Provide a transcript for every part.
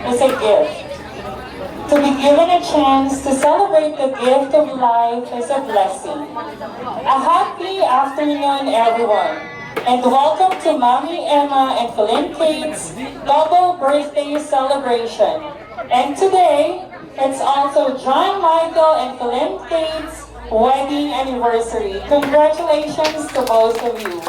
is a gift. To be given a chance to celebrate the gift of life is a blessing. A happy afternoon, everyone, and welcome to Mommy Emma and Philin Kate's double birthday celebration. And today, it's also John Michael and Philin Kate's wedding anniversary. Congratulations to both of you.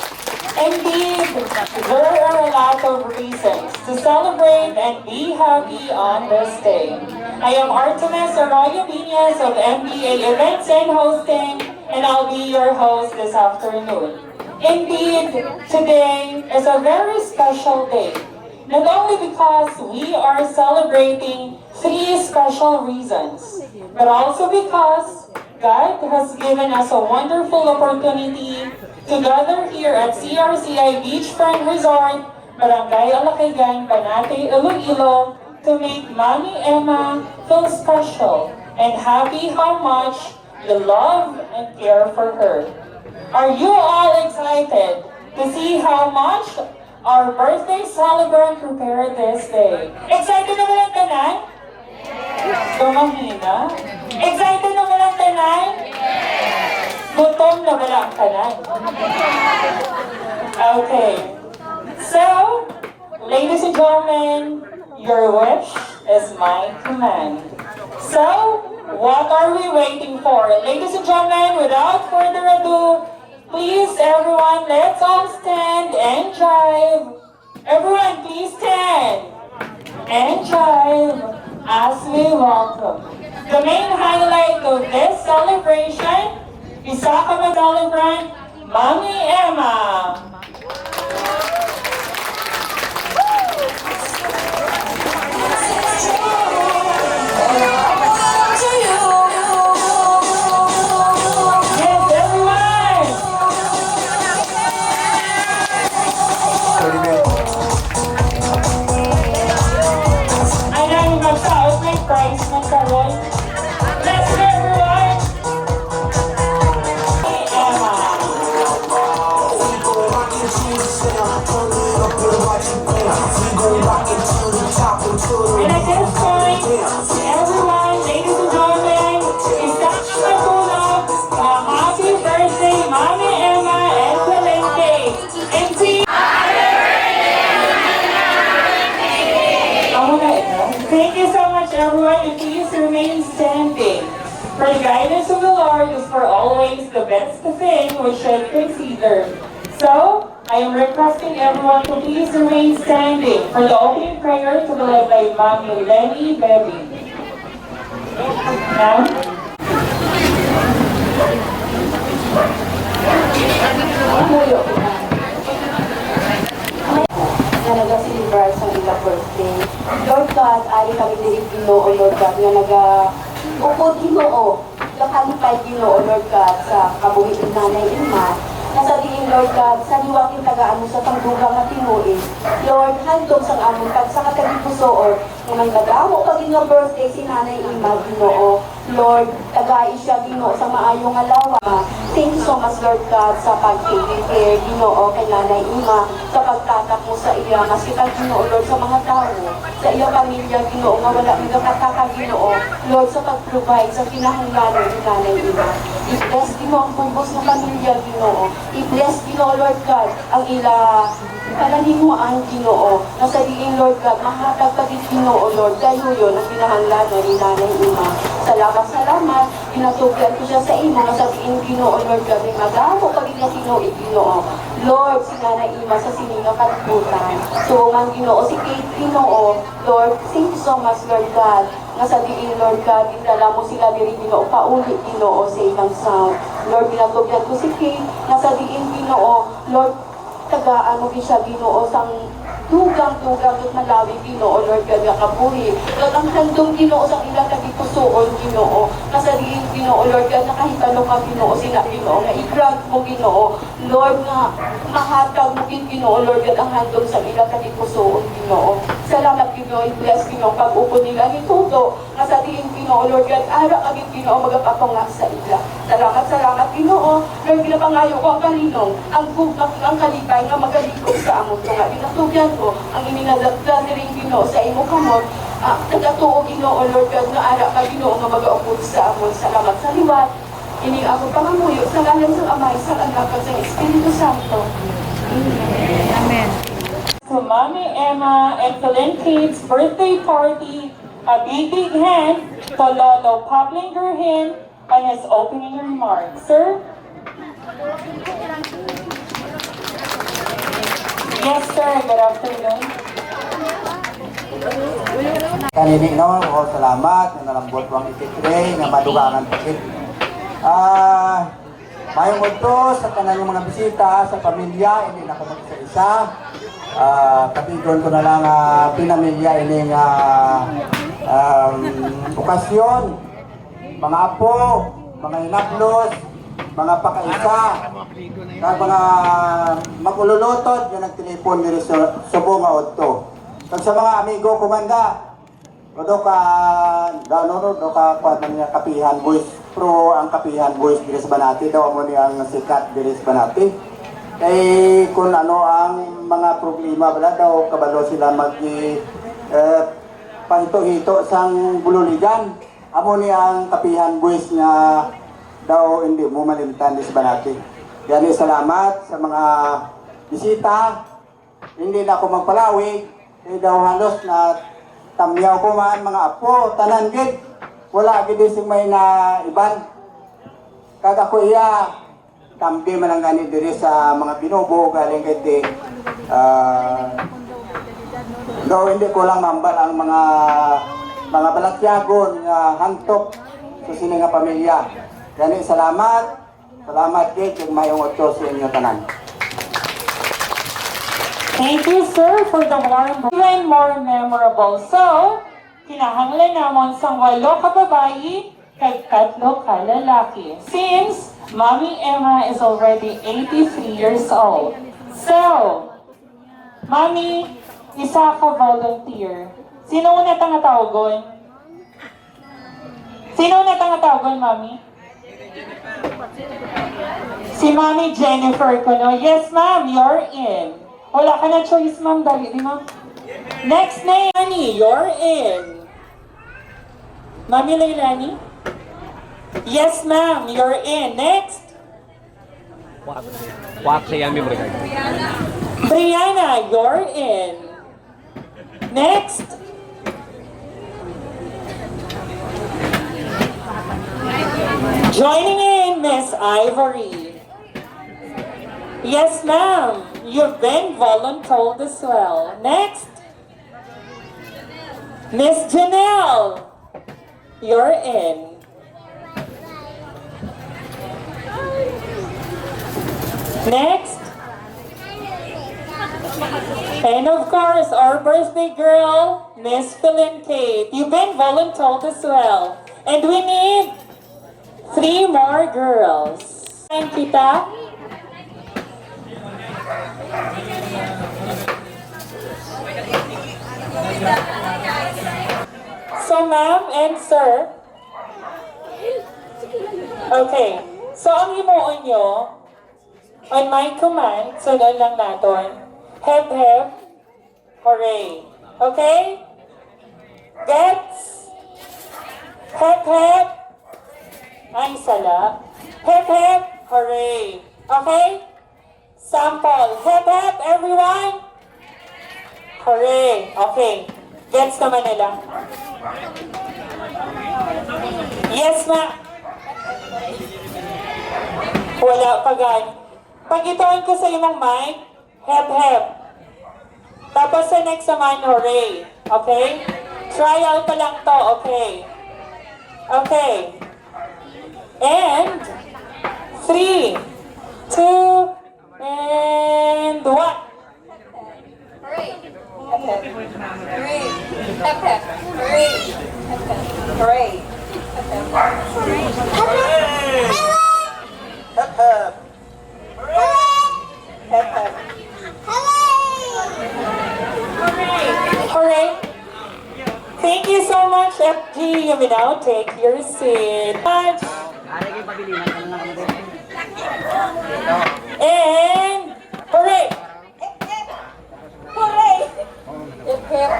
Indeed, there are a lot of reasons to celebrate and be happy on this day. I am Artemis Arroyo Viñas of MBA Events and Hosting, and I'll be your host this afternoon. Indeed, today is a very special day, not only because we are celebrating three special reasons, but also because God has given us a wonderful opportunity to gather here at CRCI Beachfront Resort, Barangay Alakaygan, Banate, Iloilo, to make Mommy Emma feel special and happy how much you love and care for her. Are you all excited to see how much our birthday celebrant prepared this day? Excited na ba lang tanan? Tumahina? Excited na ba lang tanan? Gutom na ba lang tanan? Okay. So, ladies and gentlemen, your wish is my command. So, what are we waiting for? Ladies and gentlemen, without further ado, please everyone, let's all stand and jive. Everyone, please stand and jive as we welcome. The main highlight of this celebration is Sakama celebrant, Mommy Emma. Thank you so much, everyone, and please remain standing. For the guidance of the Lord is for always the best thing we should consider. So, I am requesting everyone to please remain standing for the opening prayer to be led by Mommy Lenny Bebby. Now, na nag-celebrate sa ilang birthday. Lord God, ari kami diri Ginoo, Lord God, nga nag-upod Ginoo, nakalipay Ginoo, Lord God, sa kabuhi ng nanay Ima. Nasa diin, Lord God, sa liwaking tagaan mo sa pagdugang na tinuin. Lord, handog sa amon pag sa katagipusoor, nga may mag-amo pag nga birthday si nanay Ima, Ginoo. Lord, tagay siya, Ginoo, sa maayong alawa. Thank you so much, Lord God, sa pag-care, Ginoo, kay nanay Ima, sa pagtatak mo sa iya, maski kang Ginoo, Lord, sa mga tao, sa iyong pamilya, Ginoo, nga wala mga kataka, Ginoo, Lord, sa pag-provide sa kinahanglanon ni nanay Ima. I-bless, Ginoo, ang bubos ng pamilya, Ginoo. I-bless, Ginoo, Lord God, ang ila kalalimuan, Ginoo, na sa diin, Lord God, mahatag pa din, Ginoo, Lord, dahil yun ang kinahanglanon ni nanay Ima. Salamat, pinatugyan ko siya sa imo, na sa diin, Ginoo, Lord God, may mag-amo pag ina sinuit, Ginoo. Lord, si nanay Ima sa sininga kalibutan. So, man, Ginoo, si Kate, Ginoo, Lord, thank you so much, Lord God, nga sa diin, Lord God, itala mo sila diri, Ginoo, paulit, Ginoo, sa ilang sound. Lord, pinatugyan ko si Kate, nga sa diin, Ginoo, Lord, tagaan mo siya, Ginoo, sang tugang-tugang at malawi, Ginoo, Lord God, nga kabuhi. Lord, ang handong, Ginoo, sa ilang nagipusoon, Ginoo, kasaliin, Ginoo, Lord God, nakahitalo ka, Ginoo, sila, Ginoo, nga i-grant mo, Ginoo, Lord, nga mahatag mo, Ginoo, Lord God, ang handong sa ilang nagipusoon, Ginoo. Salamat, Ginoo, i-bless, Ginoo, pag-upo nila, ituto, kasaliin, Ginoo, Lord God, ara agad, Ginoo, magapatunga sa ila. Salamat, Ginoo, Lord, pinapangayo ko ang kalinong, ang kalipay nga magalikog sa amon ko nga. Pinatugyan ko ang ininadagdag rin, Ginoo, sa imo kamot, Kagatuo Ginoo Lord God nga ara ka Ginoo nga magaupod sa amon. Salamat sa liwat. Ining ako pangamuyo sa ngalan sa Amay, sa Anak, at sa Espiritu Santo. Amen. To Mommy Emma and Philin Kate's birthday party, a big hand to Lolo Pablinger on his opening remarks. Sir? Yes, sir. Good afternoon. Kanini no, salamat na nalambot wang itikre nga madugangan pakit. Mayong udto sa tanan ng mga bisita sa pamilya, hindi na ko mag-isa-isa. Kapigon ko na lang pinamilya ini nga okasyon, mga apo, mga inablos, mga pakaisa, kag mga magululutod nga nagtelepon diri sa Subo nga udto. Kag sa mga amigo kumanda, do ka kuan niya Kapihan Boys Pro, ang Kapihan Boys diri sa Banati daw mo ni ang sikat diri sa Banati. Kay kung ano ang mga problema bala daw kabalo sila pahito-hito sang bululigan. Amo ni ang Kapihan Boys nga daw hindi mo malimtan di sa Banati. Yani salamat sa mga bisita. Hindi na ako magpalawig. Kaya daw halos na tamyaw ko man mga apo, tanan gid. Wala gid sing may na iban. Kada ko iya tambi man ang gani diri sa mga binubo galing kay daw hindi ko lang mambal ang mga balatyagon nga hantok sa sini nga pamilya. Gani salamat gid kay mayong otso sa inyo tanan. Thank you, sir, for the warm even more memorable. So, kinahanglan namon sang 8 ka babayi kay 3 ka lalaki. Since Mommy Emma is already 83 years old. So, Mommy, isa ka volunteer. Sino una tang tawagon? Sino una tang tawagon, Mommy? Si Mommy Jennifer ko, no? Yes, ma'am, you're in. Wala ka na choice, ma'am. Dali, di, ma'am. Next name, Annie, you're in. Mami Leilani? Yes, ma'am, you're in. Next. Wak siya mi mereka. Brianna, you're in. Next. Joining in, Miss Ivory. Yes, ma'am. You've been voluntold as well. Next. Miss Janelle. You're in. Next. And of course, our birthday girl, Miss Philin Kate. You've been voluntold as well. And we need 3 more girls. And kita. So, ma'am and sir, okay, so ang himuon nyo, on my command, sunod lang natin, hep hep, hooray. Okay? Gets? Hep hep, ang sala. Hep hep, hooray. Okay? Sample. Hep hep, everyone. Hooray. Okay. Gets naman nila. Yes, ma. Wala pa gan. Pag itoon ko sa imong mic, hep hep. Tapos sa next naman, hooray. Okay? Trial pa lang to, okay? Okay. And 3, 2, and 1. Hooray! Hep hep. Hooray! Hep hep. Hooray! Hep hep. Hooray! Hep hep. Hep hep. Hep hep. Hooray. Thank you so much, FG. You may now take your seat. And hooray! Hooray! Hep hep.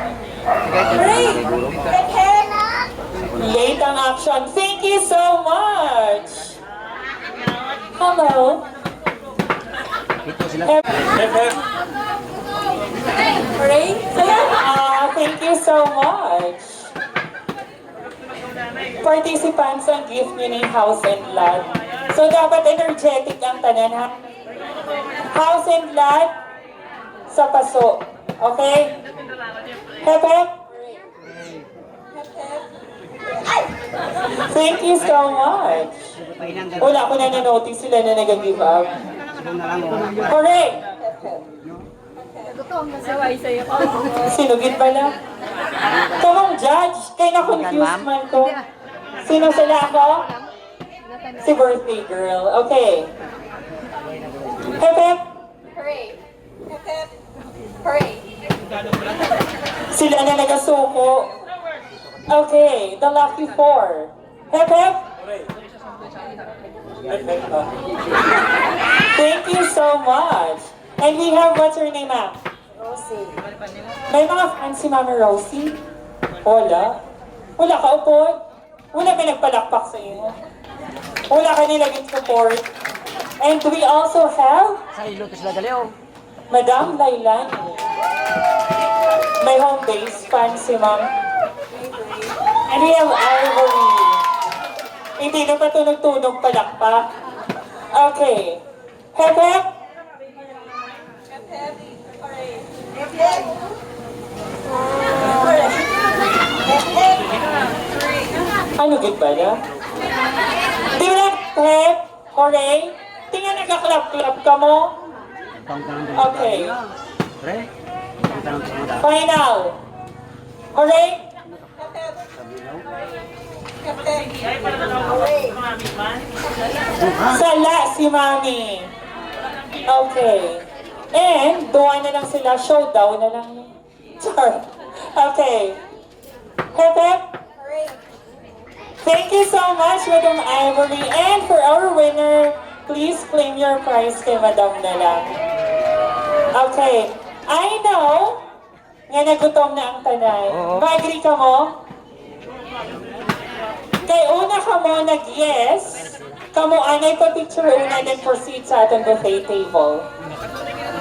Hooray! Hep, hep. Late ang action. Thank you so much. Hello. Hooray! Thank you so much. Participants ang gift nyo ni House and Lot. So dapat energetic ang tanan ha. House and Lot sa paso. Okay? Hep hep. Thank you so much. Wala ko na na-notice sila na nag-give up. Correct! Saway sa'yo. Sinugid pala. Kamang judge, kaya na-confuse man ko. Sino sila ako? Si birthday girl. Okay. Hep hep. Hooray! Hep, hep. Hooray! Sila na nagasuko. Okay, the lucky four. Hep hep. Thank you so much. And we have, what's her name, ma'am? Rosie. May mga fans si Mama Rosie? Wala. Wala ka upod? Wala ka nagpalakpak sa iyo? Wala ka nilaging support? And we also have Sa iluto sila dali, oh. Madam Lailani. May home base fan si Ma'am. And we have Ivory. Hindi na pa tunog-tunog palakpak. Okay. Hep hep. Ano gid ba na? Di ba hep? Correct? Tingnan nagka-clap-clap ka mo? Okay. Pre? Final. Correct? Sala si Mami. Okay. And, duwa na lang sila. Showdown na lang. Char. Okay. Hep hep. Thank you so much, Madam Ivory. And for our winner, please claim your prize kay Madam na lang. Okay. I know nga nagutom na ang tanay. Oo. Ma-agree ka mo? Kay una ka mo nag-yes, kamo anay pa picture una then proceed sa atong buffet table.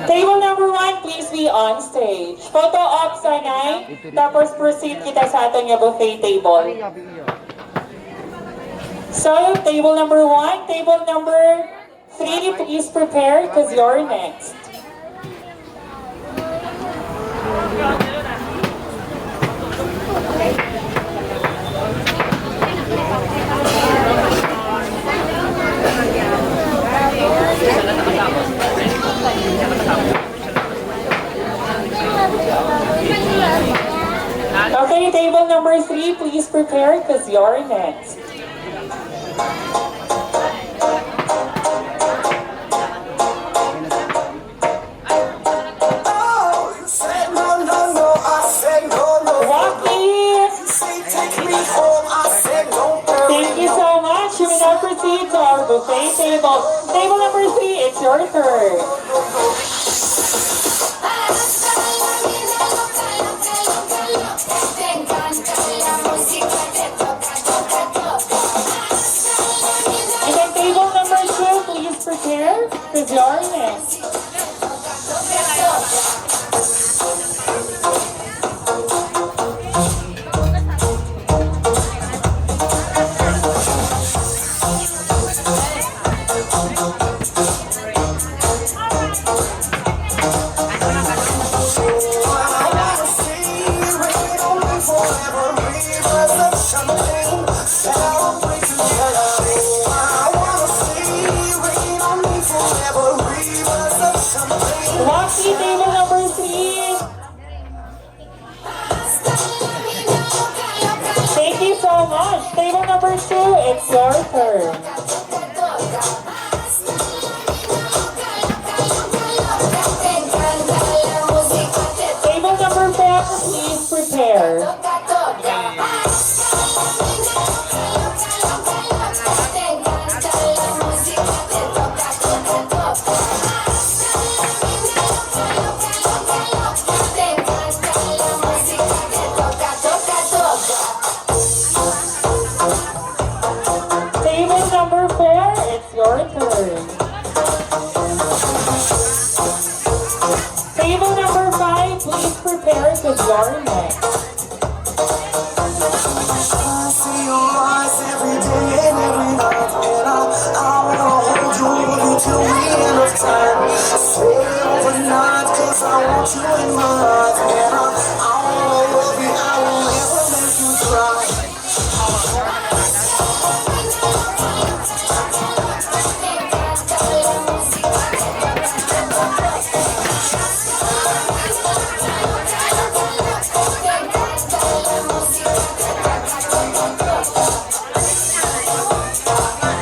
Table number 1, please be on stage. Photo op sanay, tapos proceed kita sa atong nga buffet table. So, table number 1, table number 3, please prepare because you're next. Okay, table number 3, please prepare because you're next. Oh, you said no, no, no, I said no, no. Rocky! You say take me home, I said don't worry. Thank you so much. You may now proceed to our buffet table. Table number 3, it's your turn. And then table number 2, please prepare because you're next. I wanna see rain on me forever, rivers of champagne, celebrate together. I wanna see rain on me forever, rivers of champagne. Rocky, table number 3. Thank you so much. Table number 2, it's your turn. Table number 4, please prepare. want you in my life, and I wanna love you. I will never make you cry.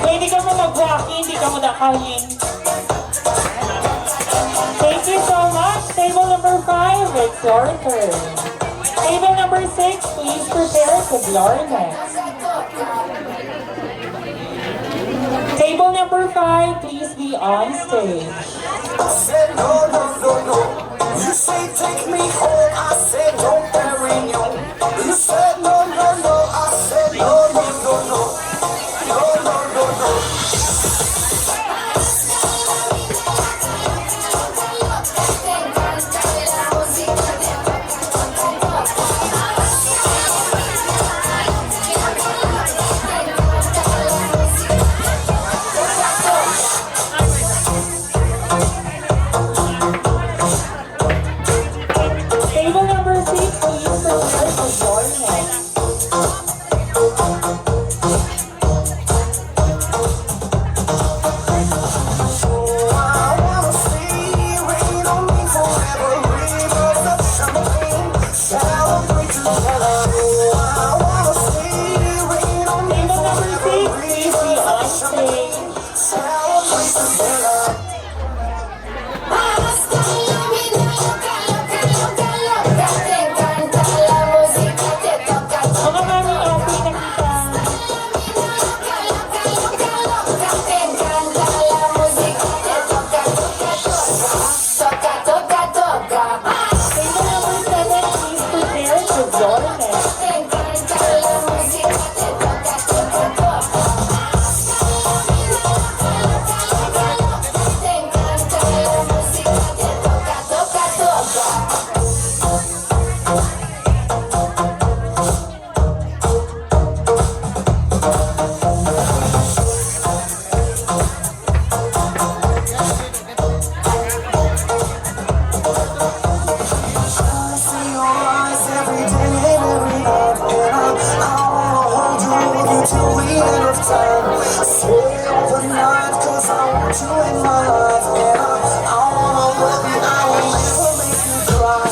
Pwede ka mo mag-walkie, hindi ka mo nakahin. Thank you so much. Table number 5, it's your turn. Table number 6, please prepare to blow next. Table number 5, please be on stage. I said no, no, no, no. You say take me home. I said no, Perignon. You said no, no, no. I said no, no, no, no. No, no, no, no. Table number 6, please prepare to blow next. I wanna see rain on me forever. Rivers of champagne, celebrate together. I wanna see rain on me Table number 6, forever. please be on stage. Celebrate together. Mga mami ate nakita. Table number 7, please prepare to blow next. I see your eyes every day and every night, and I wanna hold you till the end of time. Stay overnight 'cause I want you in my life, and I wanna love you. I will never make you cry.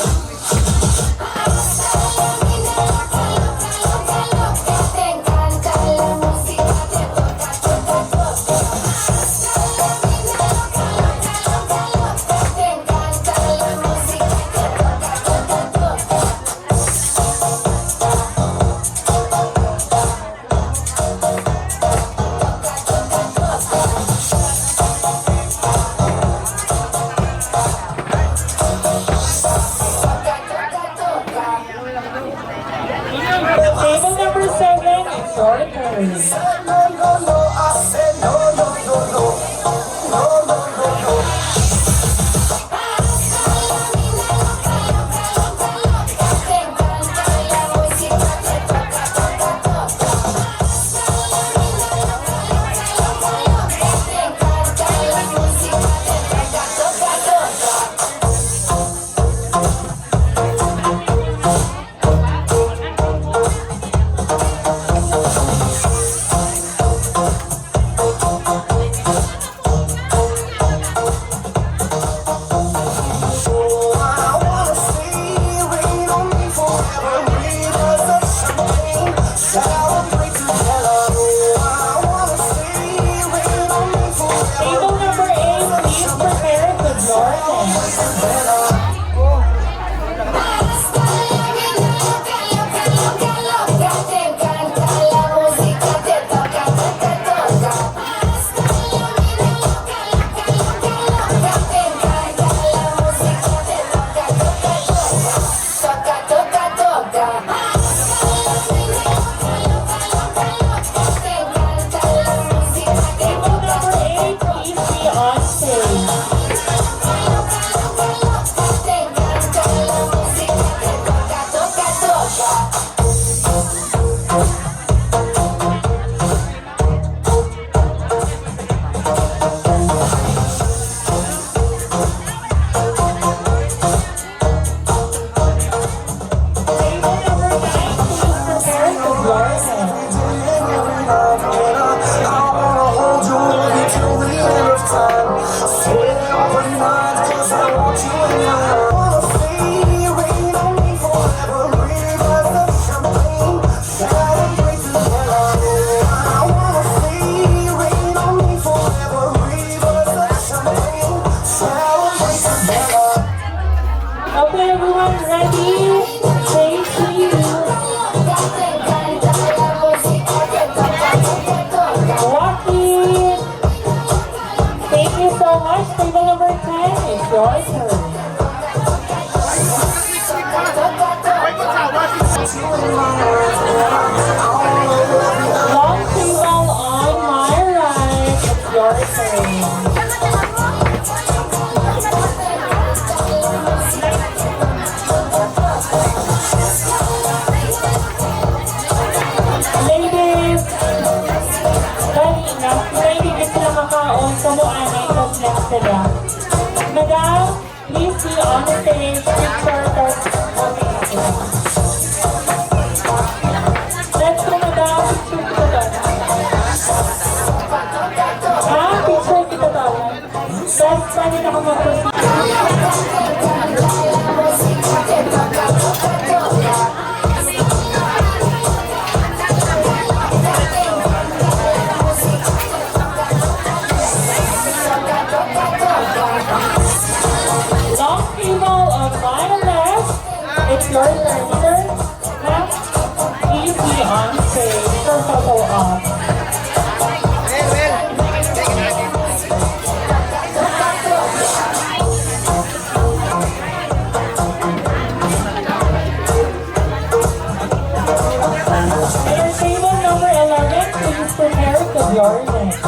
Table number 7, it's your turn. No, no, no, I said no, no, no, no. No, no, no, no. your turn. Long table on my right, it's your turn. Ladies, kanina, ready na sila makaon sa Moana, because next sila. Madam, please be on the stage, picture that okay sila. Let's go, madam, picture kita doon. Ha? Picture kita doon. Guys, paano na ako mag-proceed? Long table on my left, it's your turn, sir. Ma'am, please be on stage for photo op. Mayor table number 11, please prepare to your next.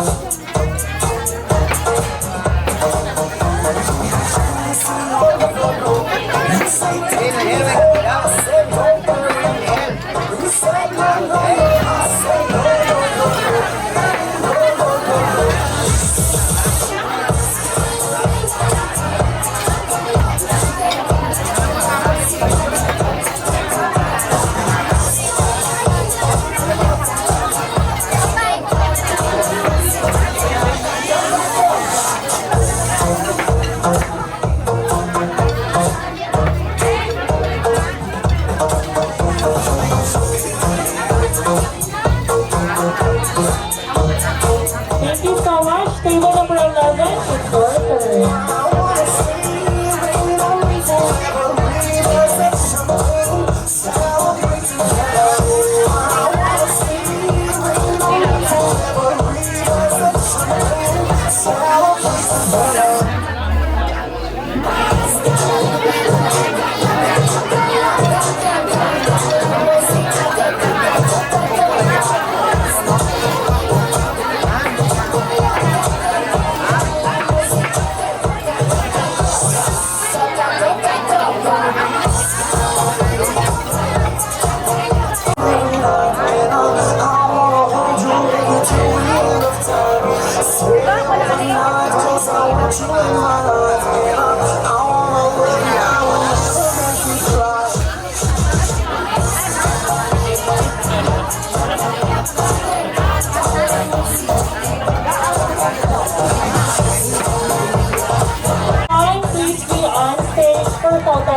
Thank you so much. Table number 11, it's your turn. I wanna see rain on me forever, rivers of champagne, celebrate together. I wanna see rain on me forever, rivers of champagne, celebrate together. Time, please be on stage for photo.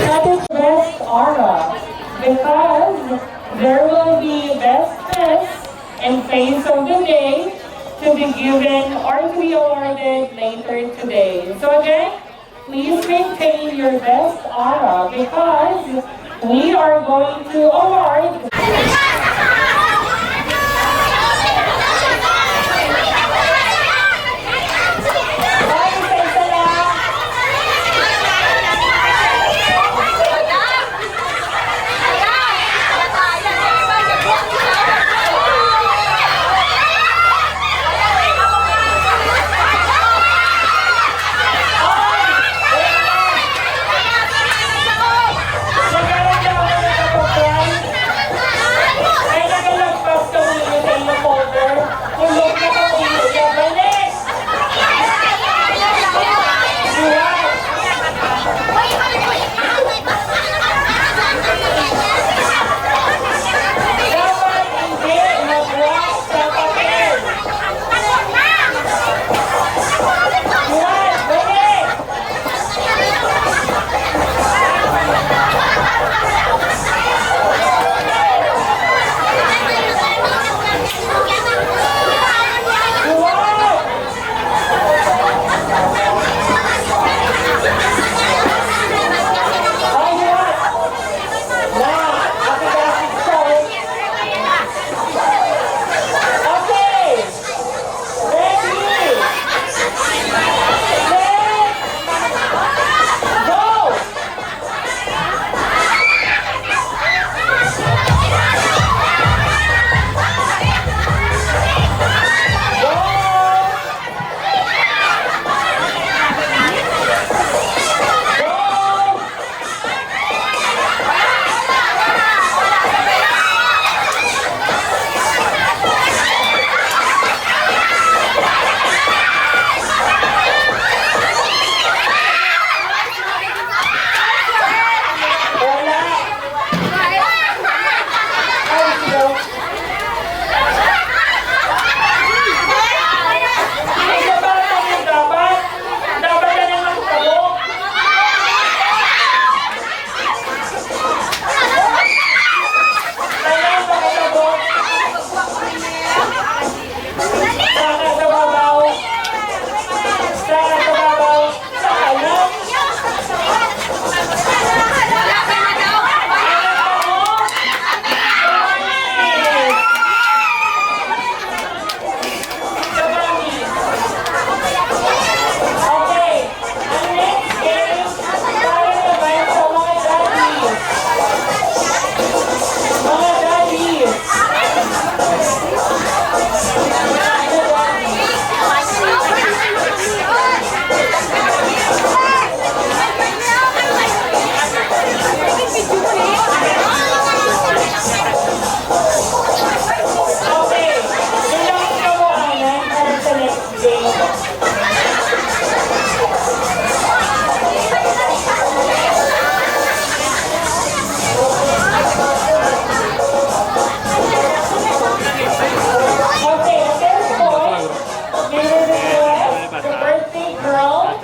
That is best aura, because there will be bestness and face of the day to be given or to be awarded later today. So again, please maintain your best aura because we are going to award birthday. Okay, at this point, may we request the birthday girl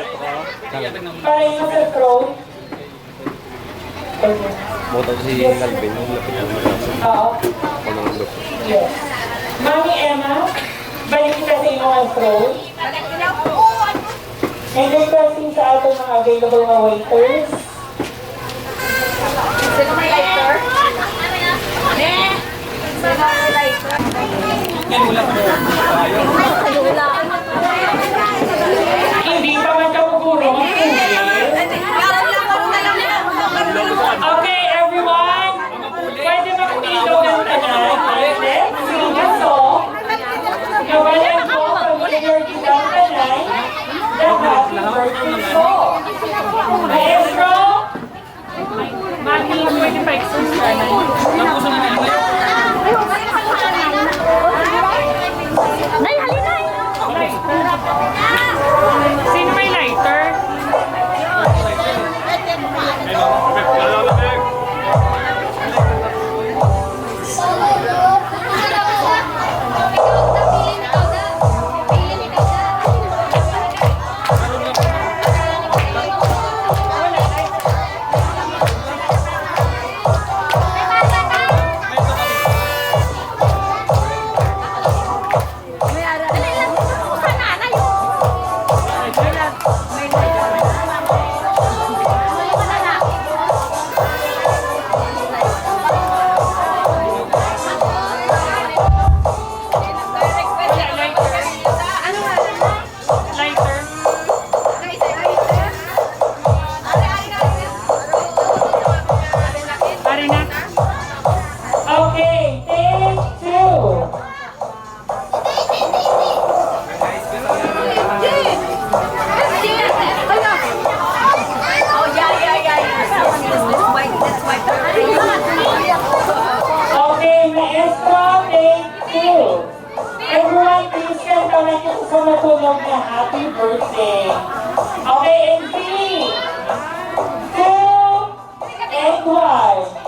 para yung sa throat. Moto si Calvin, yung lapit ng maraso. Oo. Pananglok. Yes. Mami Emma, balik ka sa inyong throat. And requesting sa ating mga available na waiters. Sino may lighter? Sino may lighter? Hindi pa man kamuguro ang Okay, everyone. Pwede mag-ilaw ng tanan. Let's sing a song. Nawalan ko familiar kitang tanan. The happy birthday song. Maestro? Mami, pwede pa exercise. Sino may lighter? Lighter. Pare na. Okay, take two. Okay, maestro, take two. Everyone, please stand pa natin sa matulog na happy birthday. Okay, and 3, 2, and 1.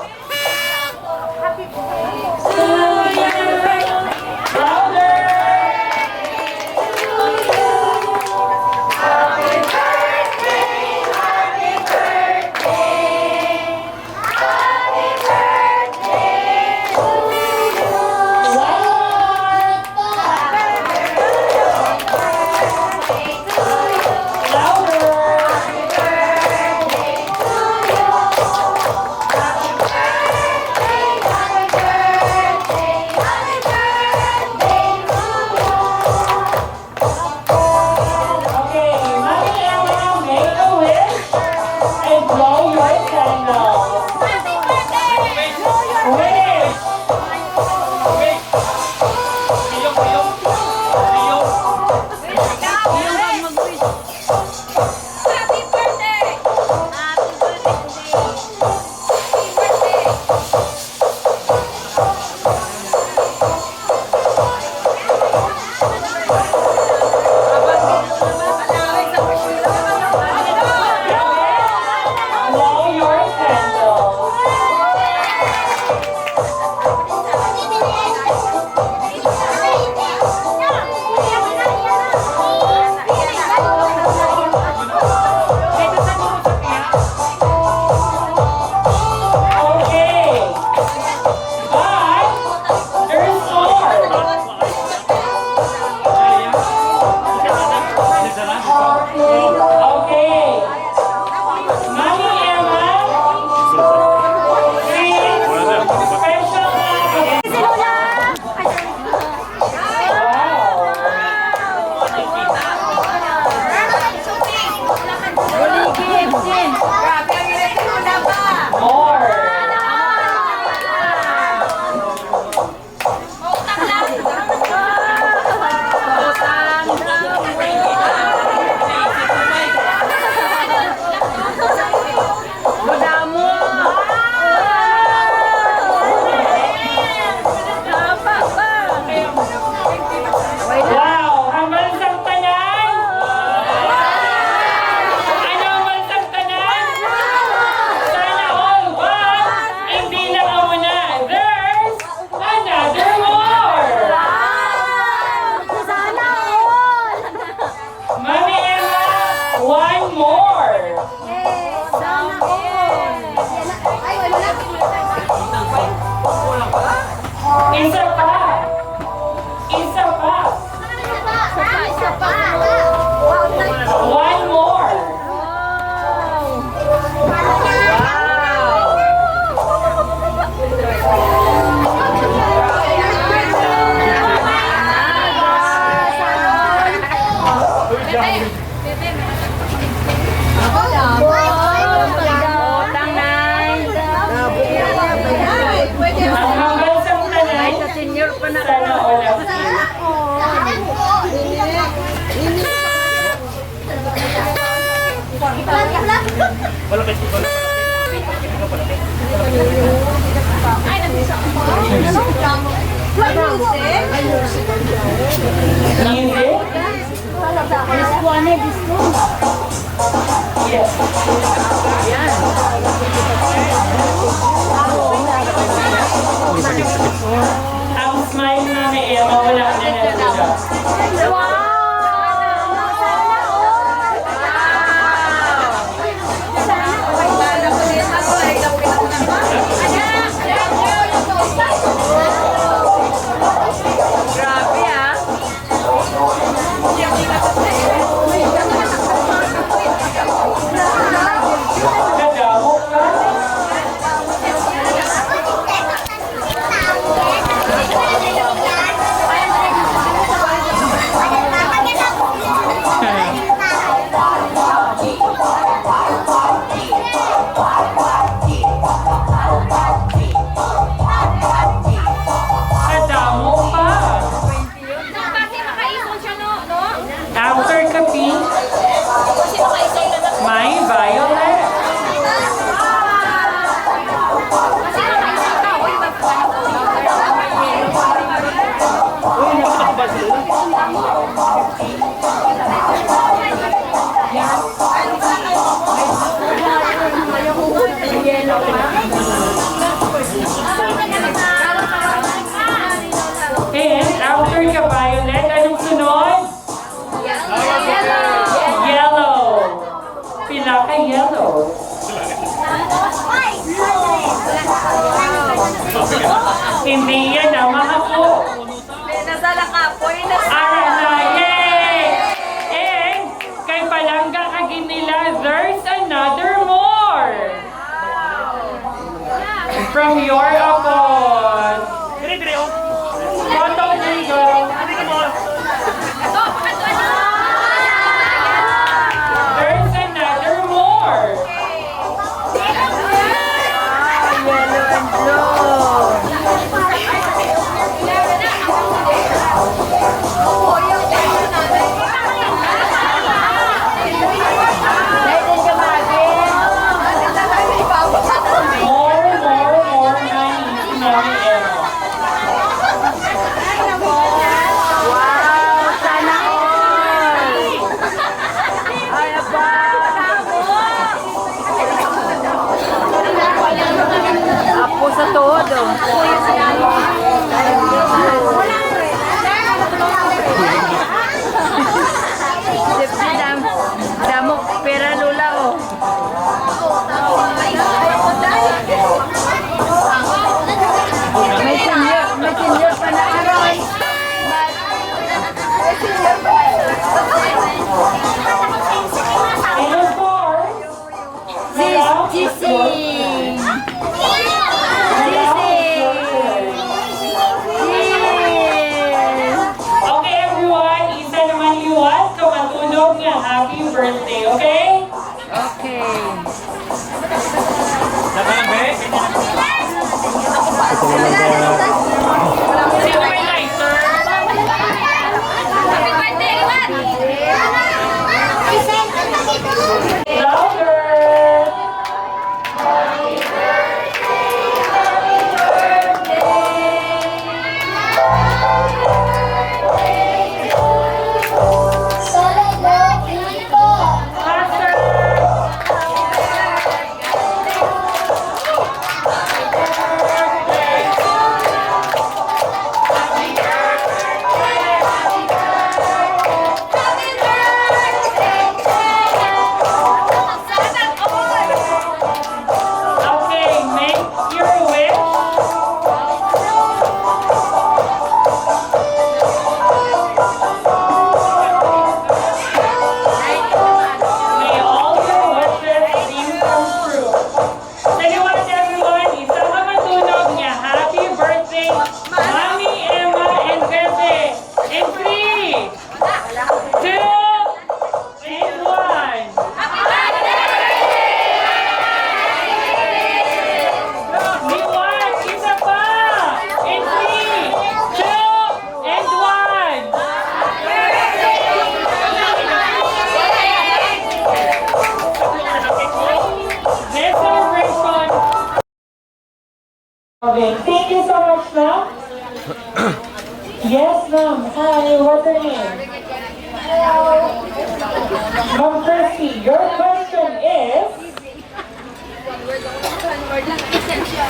Louder! Okay, Mami Emma, make a wish and blow your candle. Wish! Happy birthday! Blow your candle. more. Isa pa. Isa pa. One more. Ang hanggang tanay, sana all of you. Music? Yes. Ang smile na ni Emma, wala na natuloy. Grabe ah. Kadamo ka? Kadamo pa. Kasi makaipon siya, no? After kapi, may violet. And after ka violet, anong sunod? Yellow. Pinaka-yellow. Hindi yan ang mahako. Nasa lakapoy na Arana, yay! And kay palangga kagin nila, there's another more. From your upon. Photo ni girl. There's another more. More, Mami Emma. Apo sa todo. Damok pera lula oh. May senior pa na aron. And of course, Gising. okay everyone, isa naman iwan so matunog nga happy birthday, okay? Okay. Sino may lighter? Happy birthday, Iwan! Louder! Faster! Okay, thank you so much, ma'am. Yes, ma'am. Hi, what's your name? Ma'am Christy, your question is,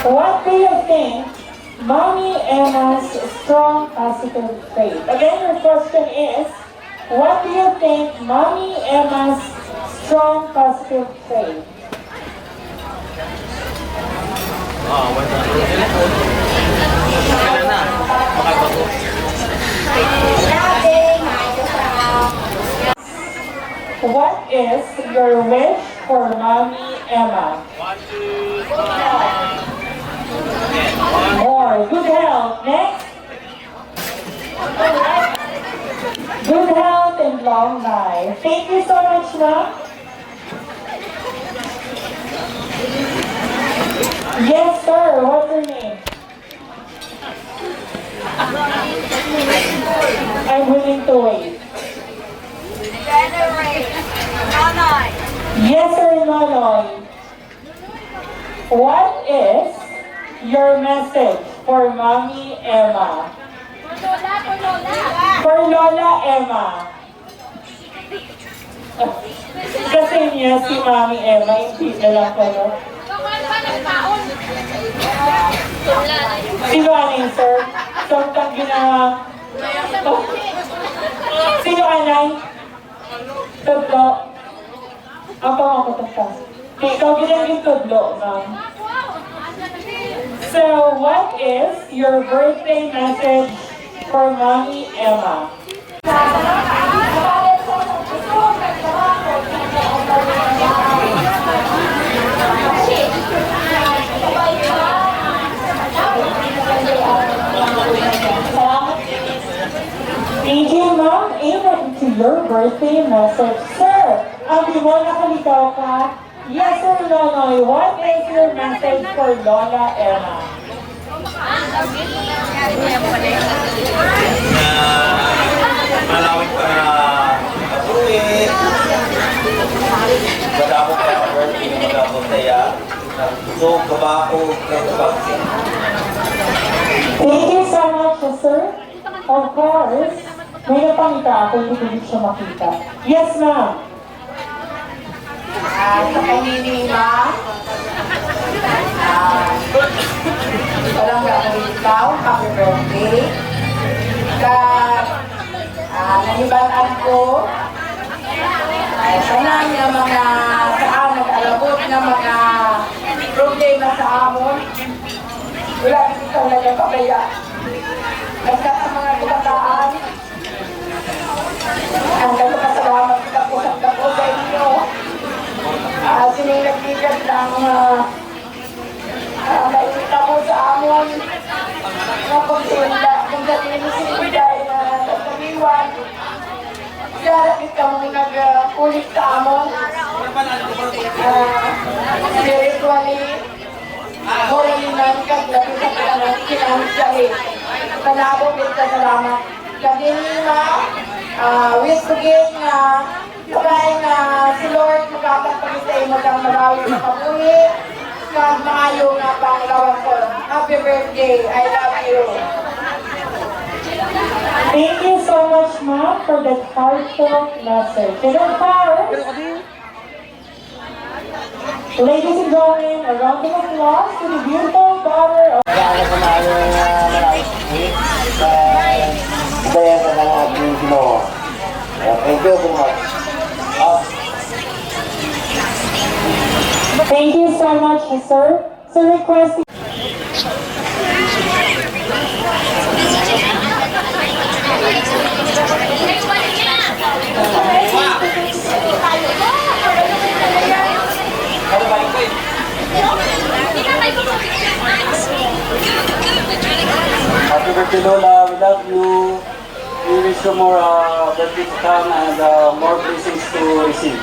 what do you think Mommy Emma's strong positive trait? Again, your question is, what do you think Mommy Emma's strong positive trait? What is your wish for Mommy Emma? More good health. Next. Good health and long life. Thank you so much, ma'am. Yes, sir. What's your name? I'm willing to wait. Yes, sir, Nonoy. What is your message for Mommy Emma? For Lola Emma. Kasi niya si Mommy Emma, hindi na lang ko, no? Sino anay, sir? Samtang ginawa. Sino anay? Tudlo. Ang pangakotasa. Ikaw ginaging tudlo, ma'am. So, what is your birthday message for Mommy Emma? Thank you, ma'am. Amen to your birthday message. Sir, ang di mo nakalitaw ka? Yes, sir, Nonoy. What is your message for Lola Emma? Malawig para patuloy. Madamo pa ang birthday ng mga botaya. So, kabako ng vaccine. Thank you so much, sir. Of course, may napangita ako, hindi siya makita. Yes, ma'am. Sa kanilima, walang gagawin ikaw, happy birthday. Nanibalaan ko, sana nga mga saan nag-alabot na mga problema sa amon, wala din ikaw nagkakabaya. Basta sa mga kabataan, ang nagpapasalamat kita po sa inyo. Sining nagbigat ng naikita po sa amon na pagsinda, kung sabihin mo sinibigay na nagsabiwan. Kaya kita mo nag-ulit sa amon. Spiritually, morally man kag labi sa kanang financially. Panabog kita salamat. Kadinima, wish to gain nga kaya nga si Lord magkakapagpagitay mo kang marawin sa kabuhi kag maayo nga panglawan ko. Happy birthday. I love you. Thank you so much, ma'am, for that heartfelt message. And of course, ladies and gentlemen, a round of applause to the beautiful daughter of Kaya ko na yung maraming kaya ka ng ating Ginoo. Thank you so much. Thank you so much, sir. So requesting. Happy birthday, Lola. We love you. We wish you more birthday to come and more blessings to receive.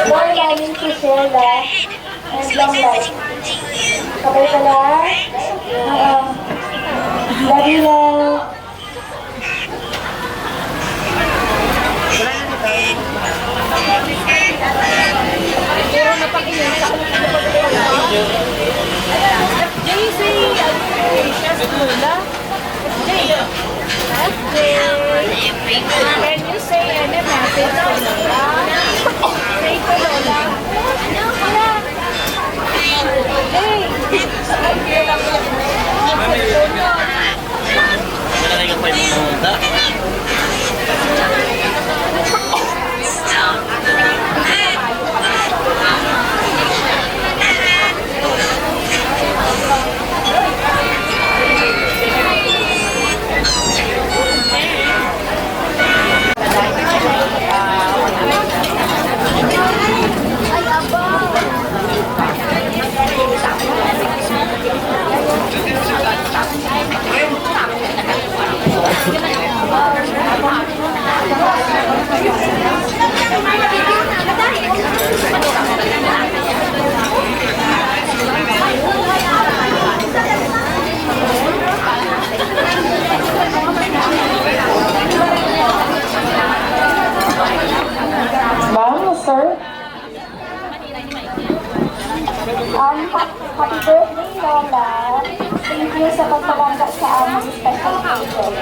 More learning to share that and long life. Okay pala? Love you lang. Pero napag-iyon sa Can you say any message to Lola? Say to Lola. Ma'am, sir? Happy birthday, Lola. Thank you sa pagpalangga sa aming special occasion.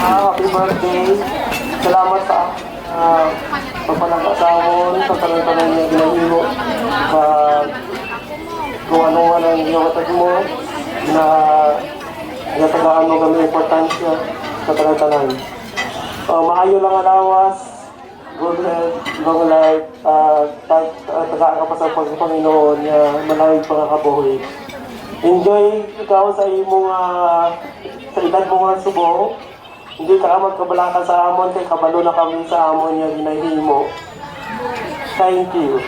Happy birthday. Salamat sa pagpalangga sa amon, sa talang-talang niya ginahimo. Kung ano-ano ang ginawatag mo, na natagaan mo kami importansya sa talang-talang. Maayo lang ang awas, good health, long life, tagaan ka pa sa Panginoon na malamig pangakabuhi. Enjoy ikaw sa imong sa edad mo nga subong. Hindi ka magkabalaka sa amon kay kabalo na kami sa amon niya ginahimo. Thank you.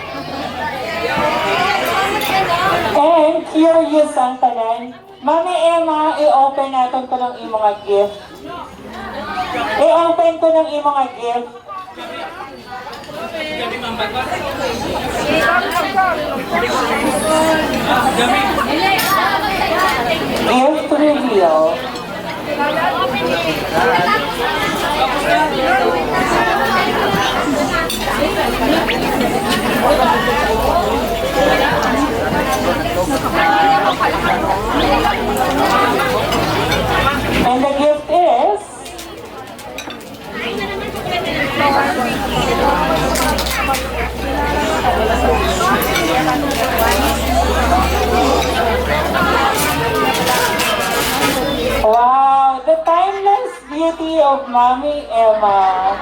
And curious ang tanan. Mami Emma, i-open natin ko ng imong gift. I-open ko ng imong gift. Gift reveal. And the gift is wow, the timeless beauty of Mommy Emma.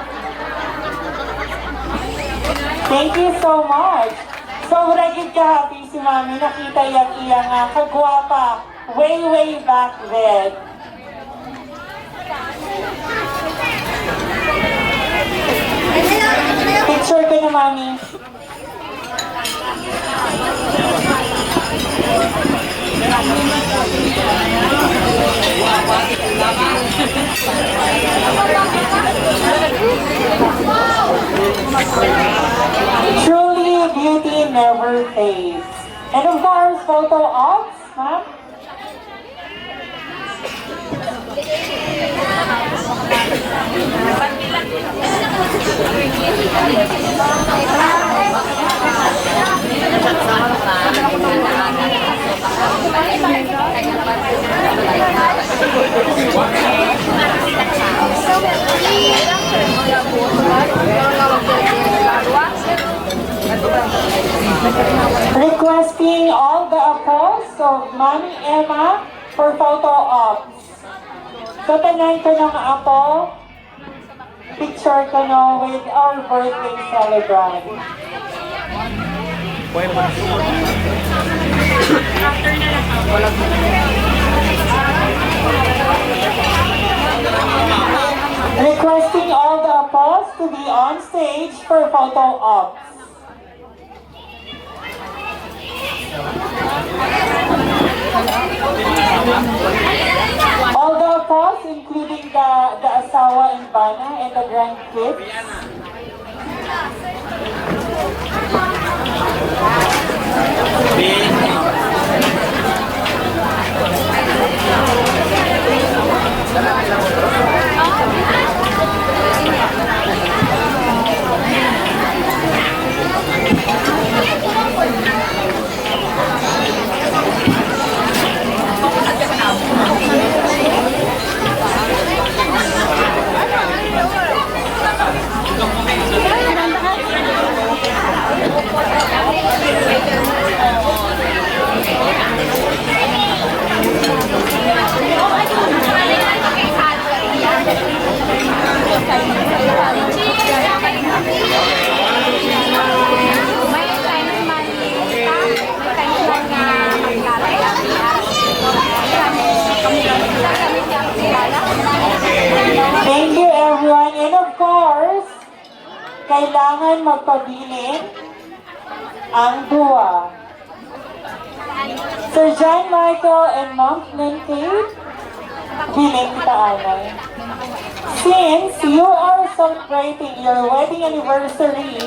Thank you so much. Sobra gid ka happy si Mami nakita iyang kagwapa way back then. Picture ka na, Mami. Truly, beauty never fades. And of course, photo ops, ma'am. Requesting all the apples of Mommy Emma for photo ops. So, tanan ko ng apo, picture ko no with our birthday celebrant. Requesting all the apples to be on stage for photo ops. All the apples, including the asawa and bana and the grandkids. kailangan magpabiling ang dua. Sir John Michael and Ma'am Flynn Kate, biling taanay. Since you are celebrating your wedding anniversary,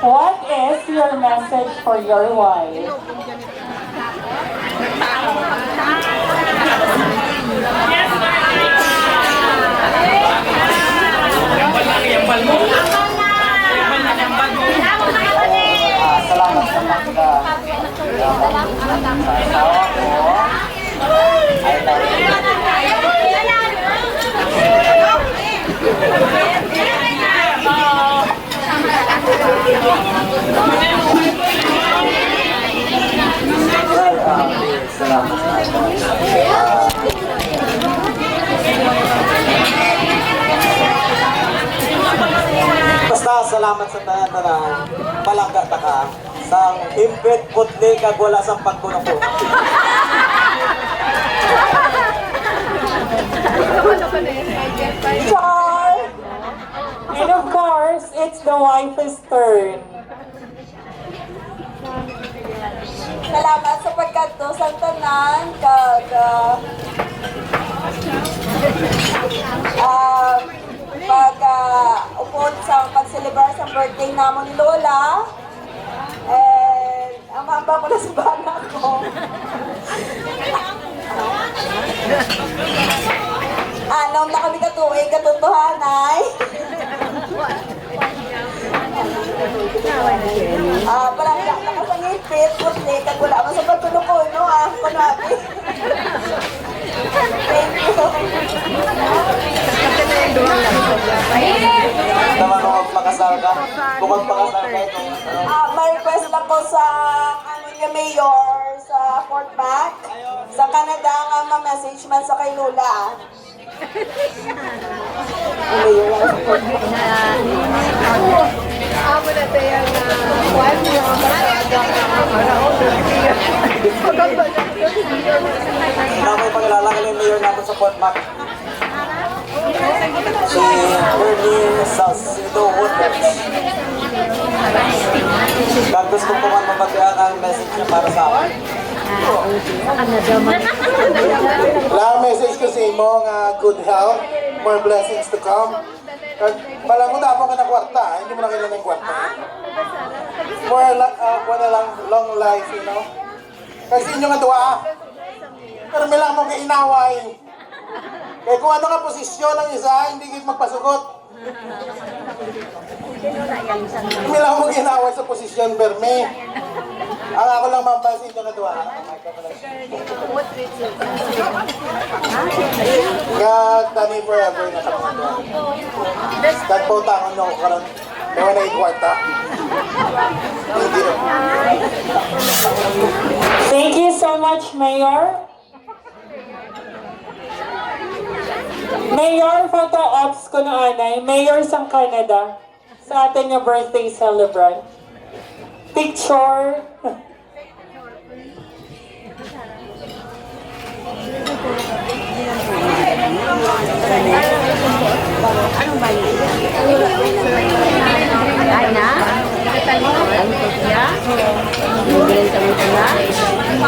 what is your message for your wife? Salamat sa mga sa asawa ko. I love you. Salamat sa Basta salamat sa tanan palangga ta ka sang imbit putli kag wala sang pagkuno ko. Char! And of course, it's the wife's turn. Salamat sa pagkanto sa tanan kag upod sa pag-celebrate sa birthday namon ni Lola. And ang mamba ko na sa bana ko. Anom na kami katuig katotohanay. Parang nakasangipit, putli, kag wala mo sa pagtulukuno, kunwari. Thank you. Naman kung magpakasal ka, kung magpakasal ka itong May request lang ko sa niya mayor sa Fort Mac. Sa Canada nga ma-message man sa kay Lola. Mayor lang sa Fort Mac. Amo na tayo ang wife niyo ang barkada para namay pag-alala ka ng mayor natin sa Fort Mac. Si Bernie Salcido Woodward. Gusto ko po man mabagyan ang message niya para sa akin. Lang message ko sa imo nga good health, more blessings to come. Kag malangon na ako ka ng kwarta, hindi mo na kailan ng kwarta. More long life, you know. Kasi inyo nga duwa. Pero may lang mo kainaway. Kaya kung ano nga posisyon ng isa, hindi kayo magpasugot. May lang mo kainaway sa posisyon, Berme. Ang ako lang mampasin inyo nga duwa. God, dami forever na sa mga duwa. God po tangon nyo ko karoon. Ewan na ikwarta. Hindi rin. Thank you so much, Mayor. Mayor, photo ops ko na anay. Mayor sa Canada. Sa atin yung birthday celebrant. Picture. Ay na? Ang niya? Galing sa muto na?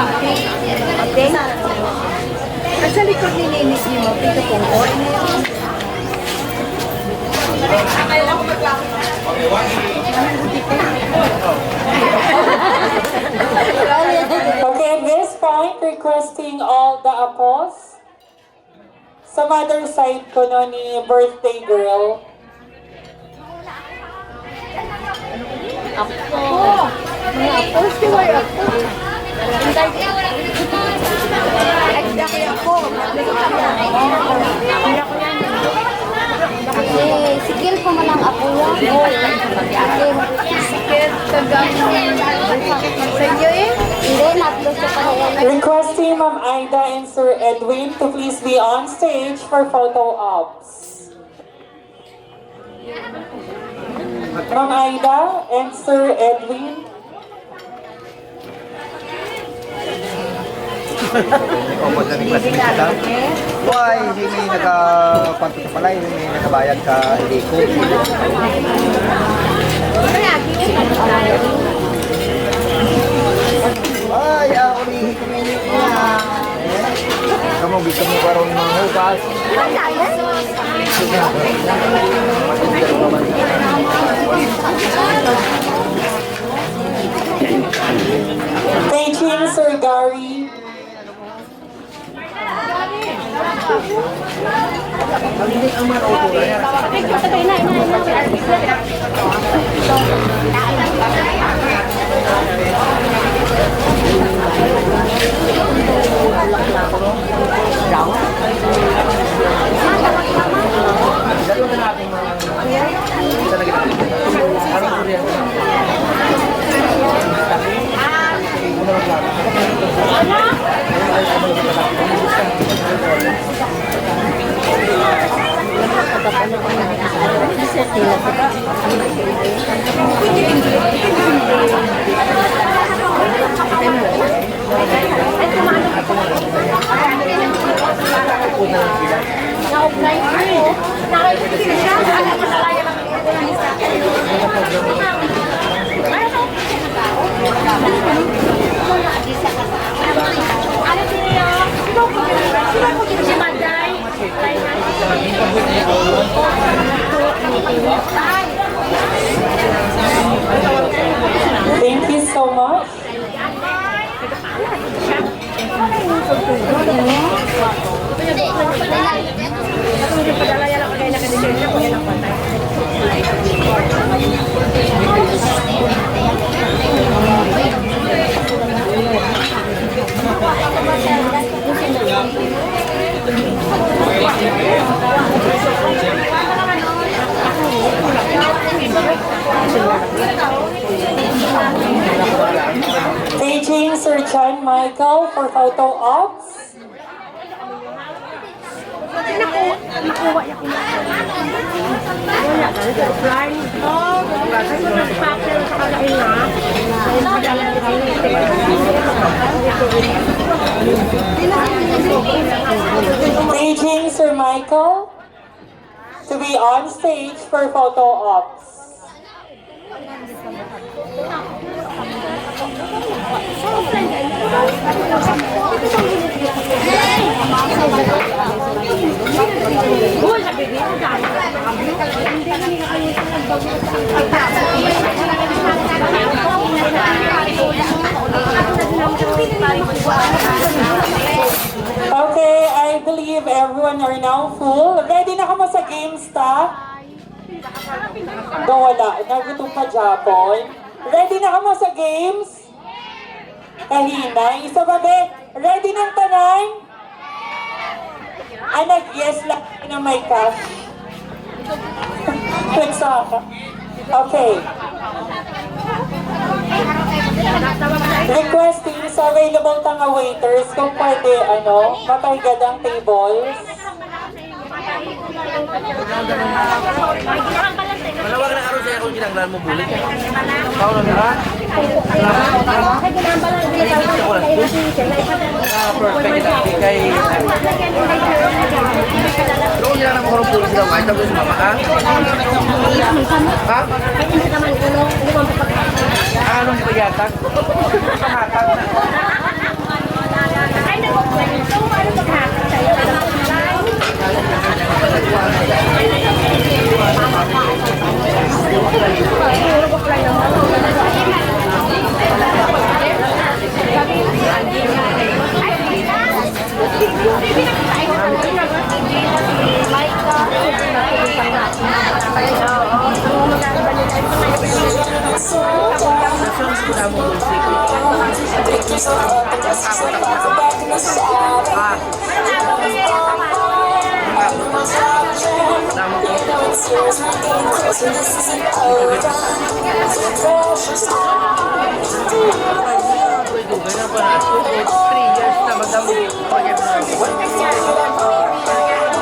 Okay. At sa likod ni Ninis niyo, mapito pong oil na yun. Okay, at this point, requesting all the apples. Sa mother side ko no ni birthday girl. Mga apples, di ba yung apples? Sikil ko man ang apo yan. Sikit, tagang sa inyo eh. Hindi, natlo siya pa yan. Requesting Ma'am Aida and Sir Edwin to please be on stage for photo ops. Ma'am Aida and Sir Edwin. Opo, sa request mo kita. Why, hindi may nagkakwanto sa palay, may nagkabayad ka hindi ko. Ay, ako ni kamu bisa mo karon manghugas. Beijing, Sir Gary. Thank you so much. Beijing, Sir John Michael for photo ops. Beijing, Sir Michael to be on stage for photo ops. Okay, I believe everyone are now full. Ready na ka mo sa GameSta? Wala. Nagutom pa Japon. Ready na ka mo sa games? Kahinay. Isa ba be? Ready ng tanay? Nag-yes lang na may cash. Nagsaka. Okay. Requesting sa available tanga waiters kung pwede, matagad ang tables. Malawag na karon sa akong kinanglan mo bulit. Kao na ha? Perfect kay. Lo ya na mo karon bulit daw ay tapos mama ha? Ha? Ano ni pagyatak? Pahatag na.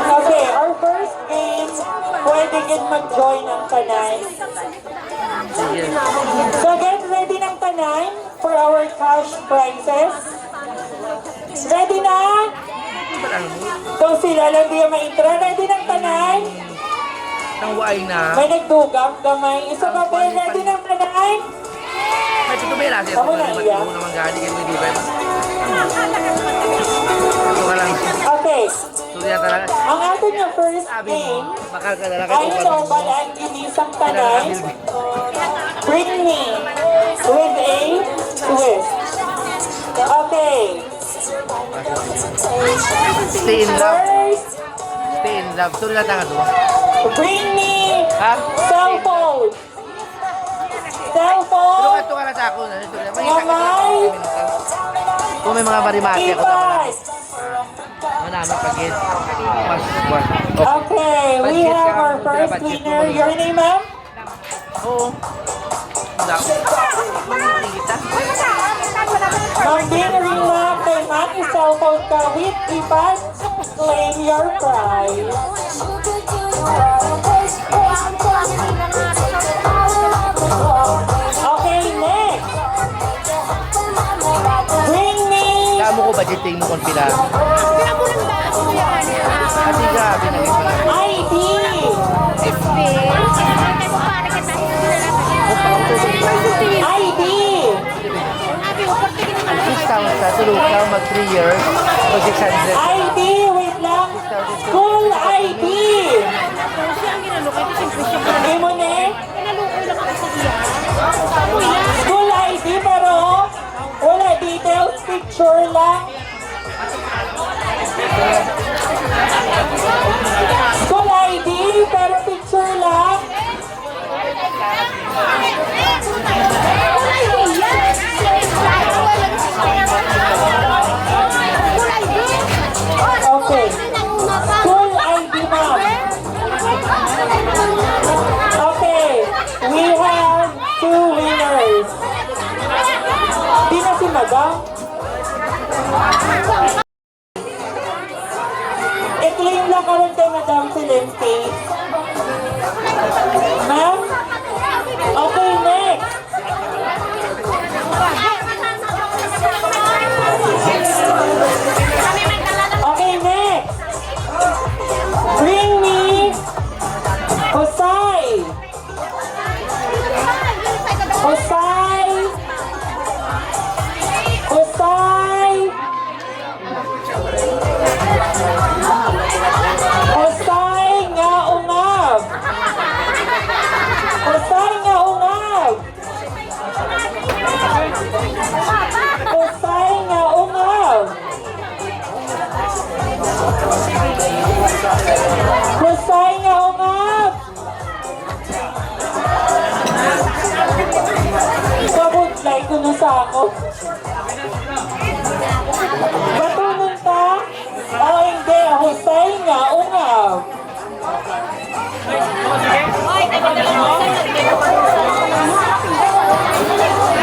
Okay, our first game, pwede din mag-join ang tanay. So get ready ng tanay for our cash prizes. Ready na? So sila lang di maitra. Ready ng tanay? Nang waay na. May nagdugang gamay. Isa pa ba ready ng kanay? May pitumela siya. Amo na iya. Ito naman gani kayo hindi ba? Ito ka lang. Okay. Surya talaga. Ang atin yung first Sabi name mo, bakal ka talaga. ay normal ang ginisang kanay. Bring me with a twist. Okay. Stay in love. First, Stay in love. Surya talaga doon. bring me Ha? cell phone. Cell phone. Tulungan ito ka na sa ako. Surya. Gamay. Kung may mga barimati ako naman. Keypad. Manamit pagit. Mas. Okay, we have our first winner. Your name, ma'am? Oo. Mamimili kita. Ma'am Bin Rima, kay Maki cellphone ka with keypad. Claim your prize. Okay, next. Bring me Kamo ko budgeting mo kung pila. Kasi grabe na ito. ID. ID. Discount sa tulog ka mag 3 years. Mag 600. ID, wait lang. School ID. Hindi mo na eh. School ID pero wala details, picture lang. School ID pero picture lang. Okay. School ID, ma'am. Okay. We have 2 winners. Di na si madam. I-claim lang ka rin kay Madam Celeste. Ma'am? Okay, next. Okay, next. Bring me Hosay. Hosay. Hosay. Hosay nga ungab. Hosay nga ungab. Hosay nga ungab. Hosay nga ungab. Kabudlay ko na sa ako. Batunon ka? O hindi, Hosay nga ungab.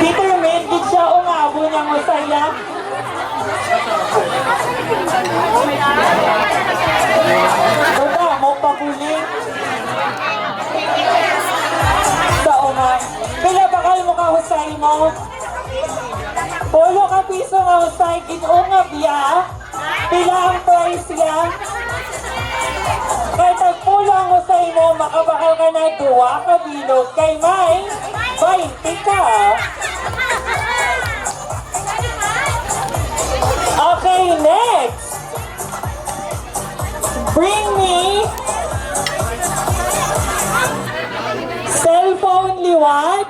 Determined gid siya ungabo niyang Hosaya. Wala mo pabuling. Sa una, pila bakal mo ka Hosay mo? Polo ka piso nga Hosay ginungab ya. Pila ang price ya? Kahit tagpulo ang Hosay mo, makabakal ka na 2 ka bilog kay May 20 ka. Okay, next. Bring me cellphone liwat.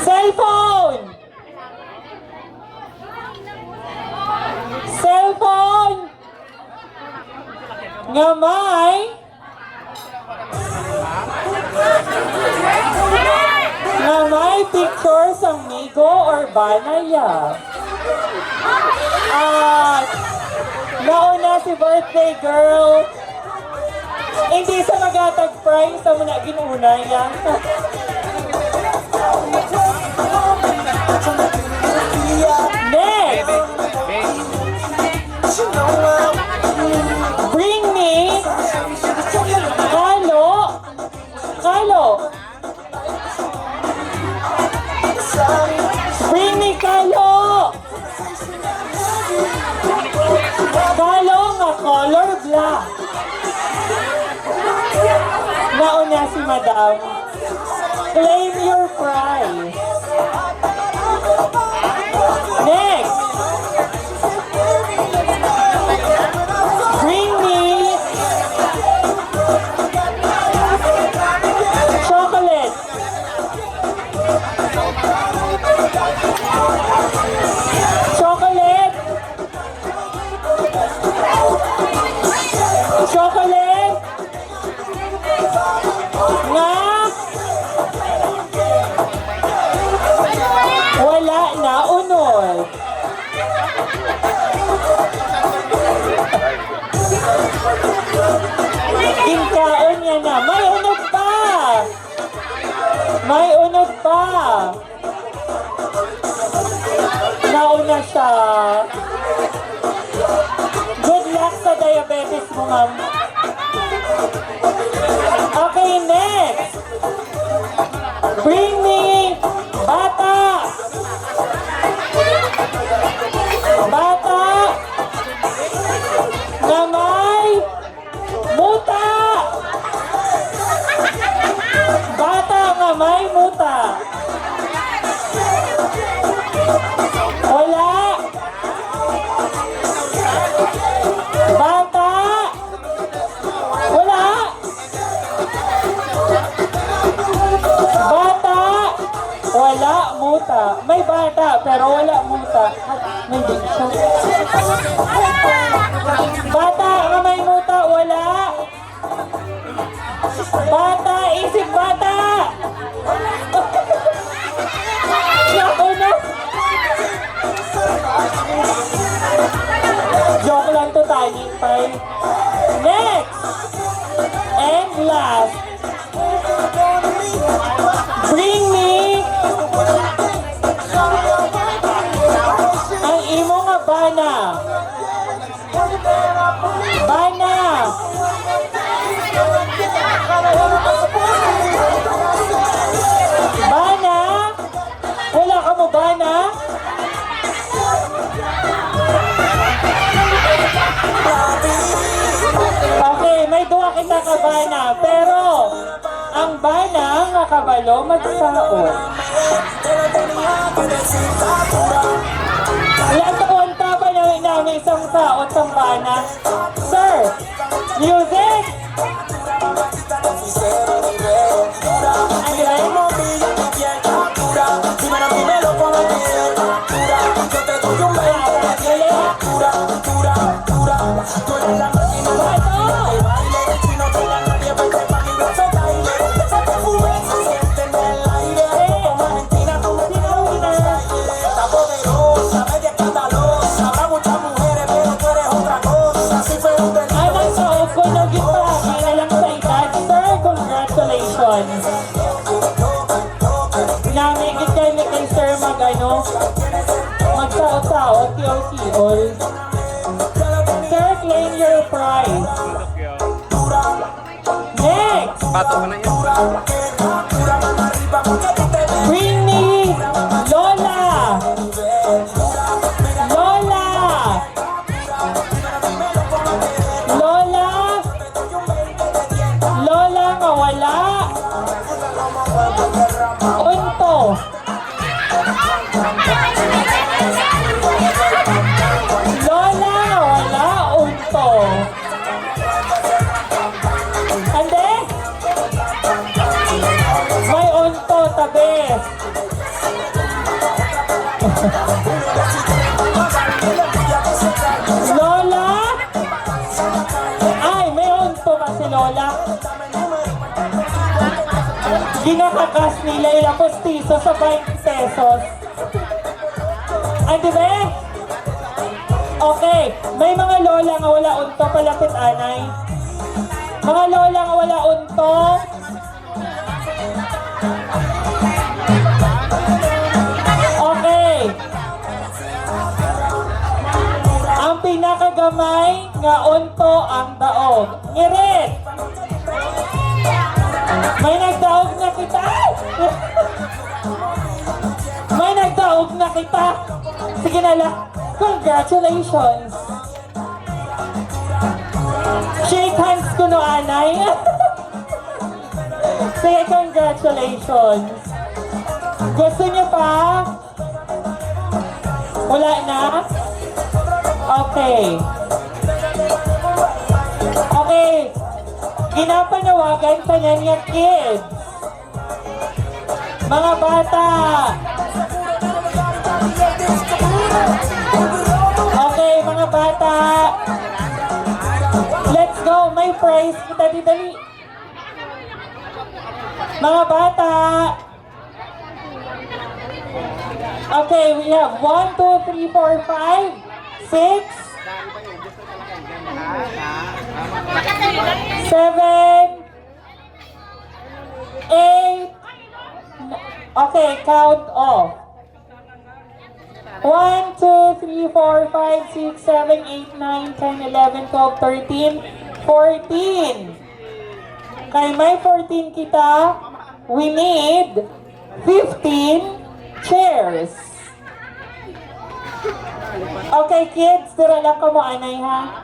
Cellphone. Cellphone. Nga may picture sa Migo or Banaya. Nauna si birthday girl. Hindi sa magatag prize sa muna ginuna niya. Next! Bring me Kalo. Kalo. Bring me Kalo. Kalo nga color black. na si Madam. Claim your prize. Next. Bring me chocolate. Chocolate. Chocolate. Nga. Wala na unod. Inkaon niya na. May unod pa. May unod pa. Nauna siya. Good luck sa diabetes mo, ma'am. Okay, next. Bring me bata. Bata na may muta. Bata na may muta. Wala. Bata. Wala. Bata. Wala muta. May bata pero wala muta. May diction. Bata na may muta. Wala. Bata. Isip bata. Naku na. Joke lang to, tiny pie. Next! And last. Bring me ang imo nga bana. Bana. Bana. Wala ka mo bana? Okay, may duwa kita ka bana, pero ang bana nga kabalo magsaon. Latuon ta ba na isang saot sa bana? Sir, music! Namigit kayo kay Sir magsaot-saot, tiol-tiol. Sir, claim your prize. Next! Pato ka na yan. Bring me Lola! Lola! Lola! Lola nga wala! Unto! Lola nga wala! Unto! Ande? May unto tabi! Lola? Ay, may unto kasi Lola. Ginakakas nila ilang postiso sa 20 pesos. Ay, di ba? Okay, may mga lola nga wala unto, palapit anay. Mga lola nga wala unto. Okay. Ang pinakagamay nga unto ang daog. Ngirit! May nagdaog na kita! May nagdaog na kita! Sige na lang. Congratulations! Shake hands ko no, anay. Say congratulations. Gusto niyo pa? Wala na? Okay. Okay. Ginapanawagan sa niya kids. Mga bata. Okay, mga bata. Let's go. May prize. Dali-dali. Mga bata. Okay, we have 1, 2, 3, 4, 5, 6, 7, 8. Okay, count off. 1, 2, 3, 4, 5, 6, 7, 8, 9, 10, 11, 12, 13, 14. Kay may 14 kita, we need 15 chairs. Okay, kids, dira lang ka mo anay, ha?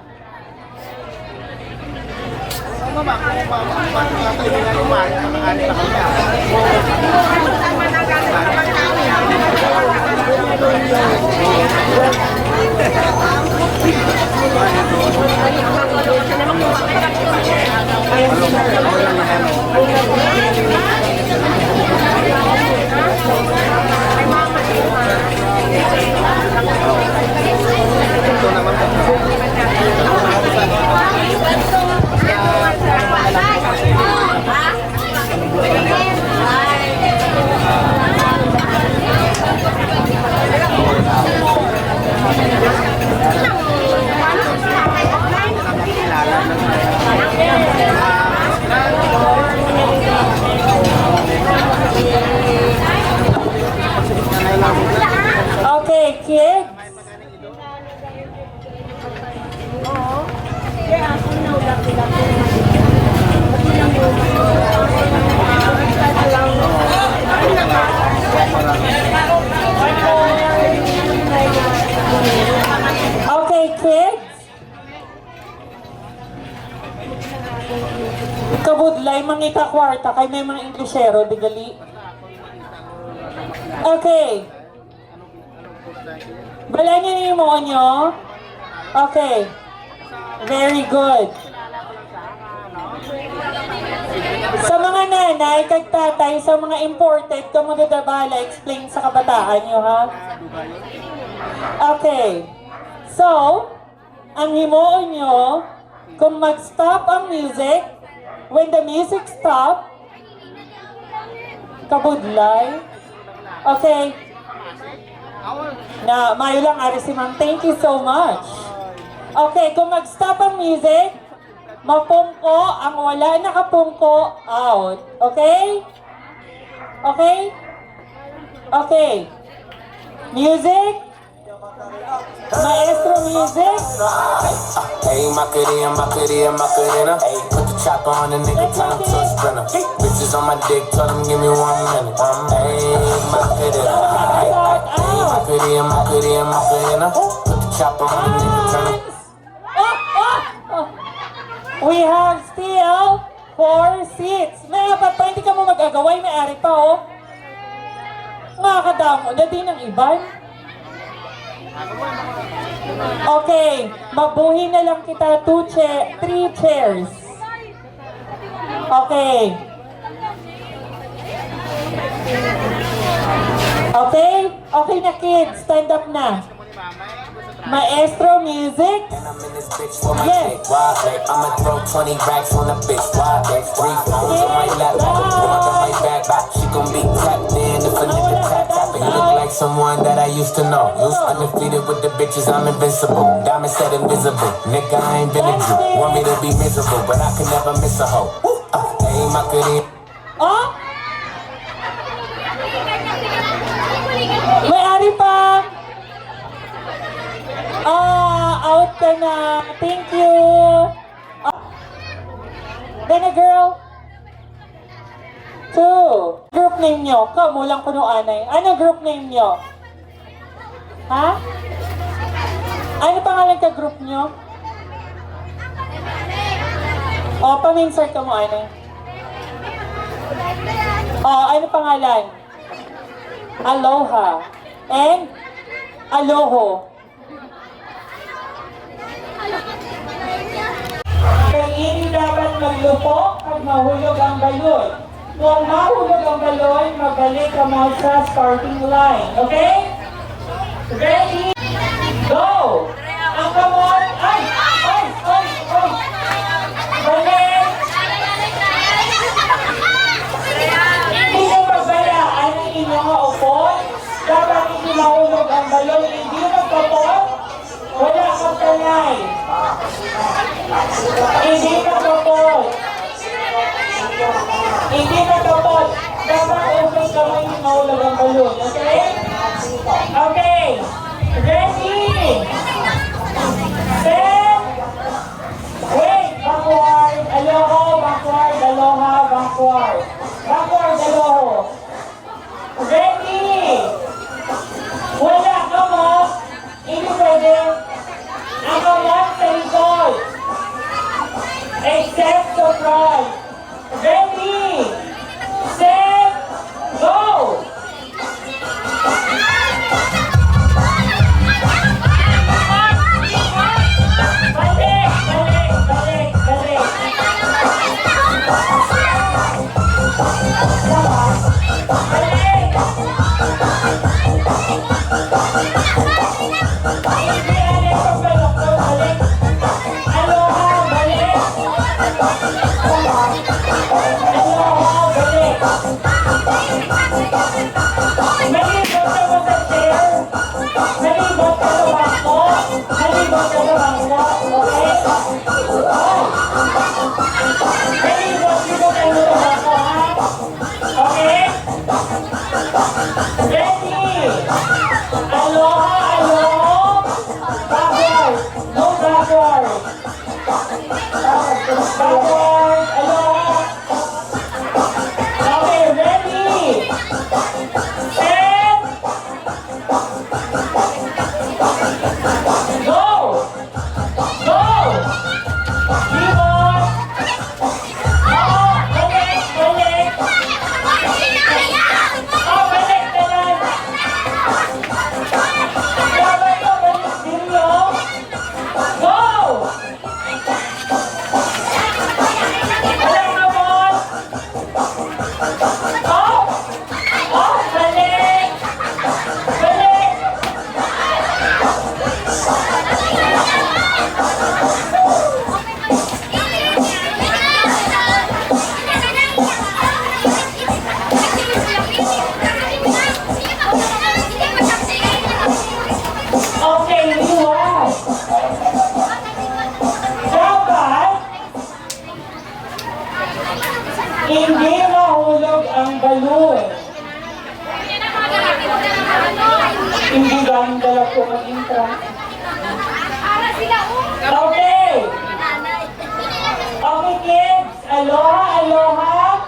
Okay, kids. Okay, kids. Kabudlay, mangita kwarta kay may mga Inglesero, digali. Okay. Bala niyo ni mo nyo? Okay. Very good. Sa mga nanay, kag tatay, sa mga imported, kamo dadabala, explain sa kabataan nyo, ha? Okay. So, ang himuon nyo, kung mag-stop ang music, when the music stop, kabudlay. Okay. Na, mayo lang, ari si ma'am. Thank you so much. Okay, kung mag-stop ang music, mapungko, ang wala nakapungko, out. Okay? Okay? Okay. Music? Maestro music? Hey, Macarena. Hey, put the chopper on the nigga, turn him to a sprinter. Bitches on my dick, tell them give me 1 minute. Hey, Macarena. Hey, Macarena. Put the chopper on the nigga, turn him. We have still 4 seats. May apat pa, hindi ka mo mag-agaway, may ari pa, oh. Makakadamo na din ang iban. Okay, mabuhi na lang kita 3 chairs. Okay. Okay? Okay na kids, stand up na. Maestro music? Yes. I'ma throw 20 racks on a bitch. Why? 3 phones on my lap, on my back. She gon' be tapped in if a nigga tap. You look like someone that I used to know. Used undefeated with the bitches, I'm invincible. Diamond said invisible. Nigga, I ain't been a Jew. Want me to be miserable, but I can never miss a hoe. Hey, Macarena. Oh? May ari pa. Out ka na. Thank you. Then a girl. 2. Group name nyo. Kamu lang kuno anay. Ano group name nyo? Ha? Ano pangalan ka group nyo? O, paminsar ka mo anay. Oh, ano pangalan? Aloha. And Aloho. Kaya hindi dapat maglupo pag mahulog ang balon. Kung mahulog ang balon, magbalik ka mo sa starting line. Okay? Ready? Go! Ang kamot, ay! Balik! Hindi na magbayaan ang inyong upon. Dapat hindi mahulog ang balon, hindi magpapot. Wala kang tanay. Hindi magpapot. Hindi magpapot. Dapat open kamay hindi mahulog ang balon. Okay? Okay. Ready? Set. Wait. Backward. Aloho. Backward. Aloha. Backward. Backward. Aloho. Ready? Wala ka mo. Hindi pwede. Ang kamot sa likod. Except to front. Ready? Set. Go! Okay? Ready? Aloha, aloha. Backward. No backward. Backward, aloha. Okay, ready? Set. Go! Go! Keep on. Balik, balik. Oh, balik na lang. Dapat ka balik din yun. Go! Wala ka mo. Oh! Oh, balik! Balik! Okay, liwas. Dapat hindi mahulog ang balon. Hindi ba ang dala ko mag-intra? Okay. Okay, kids. Aloha, aloha.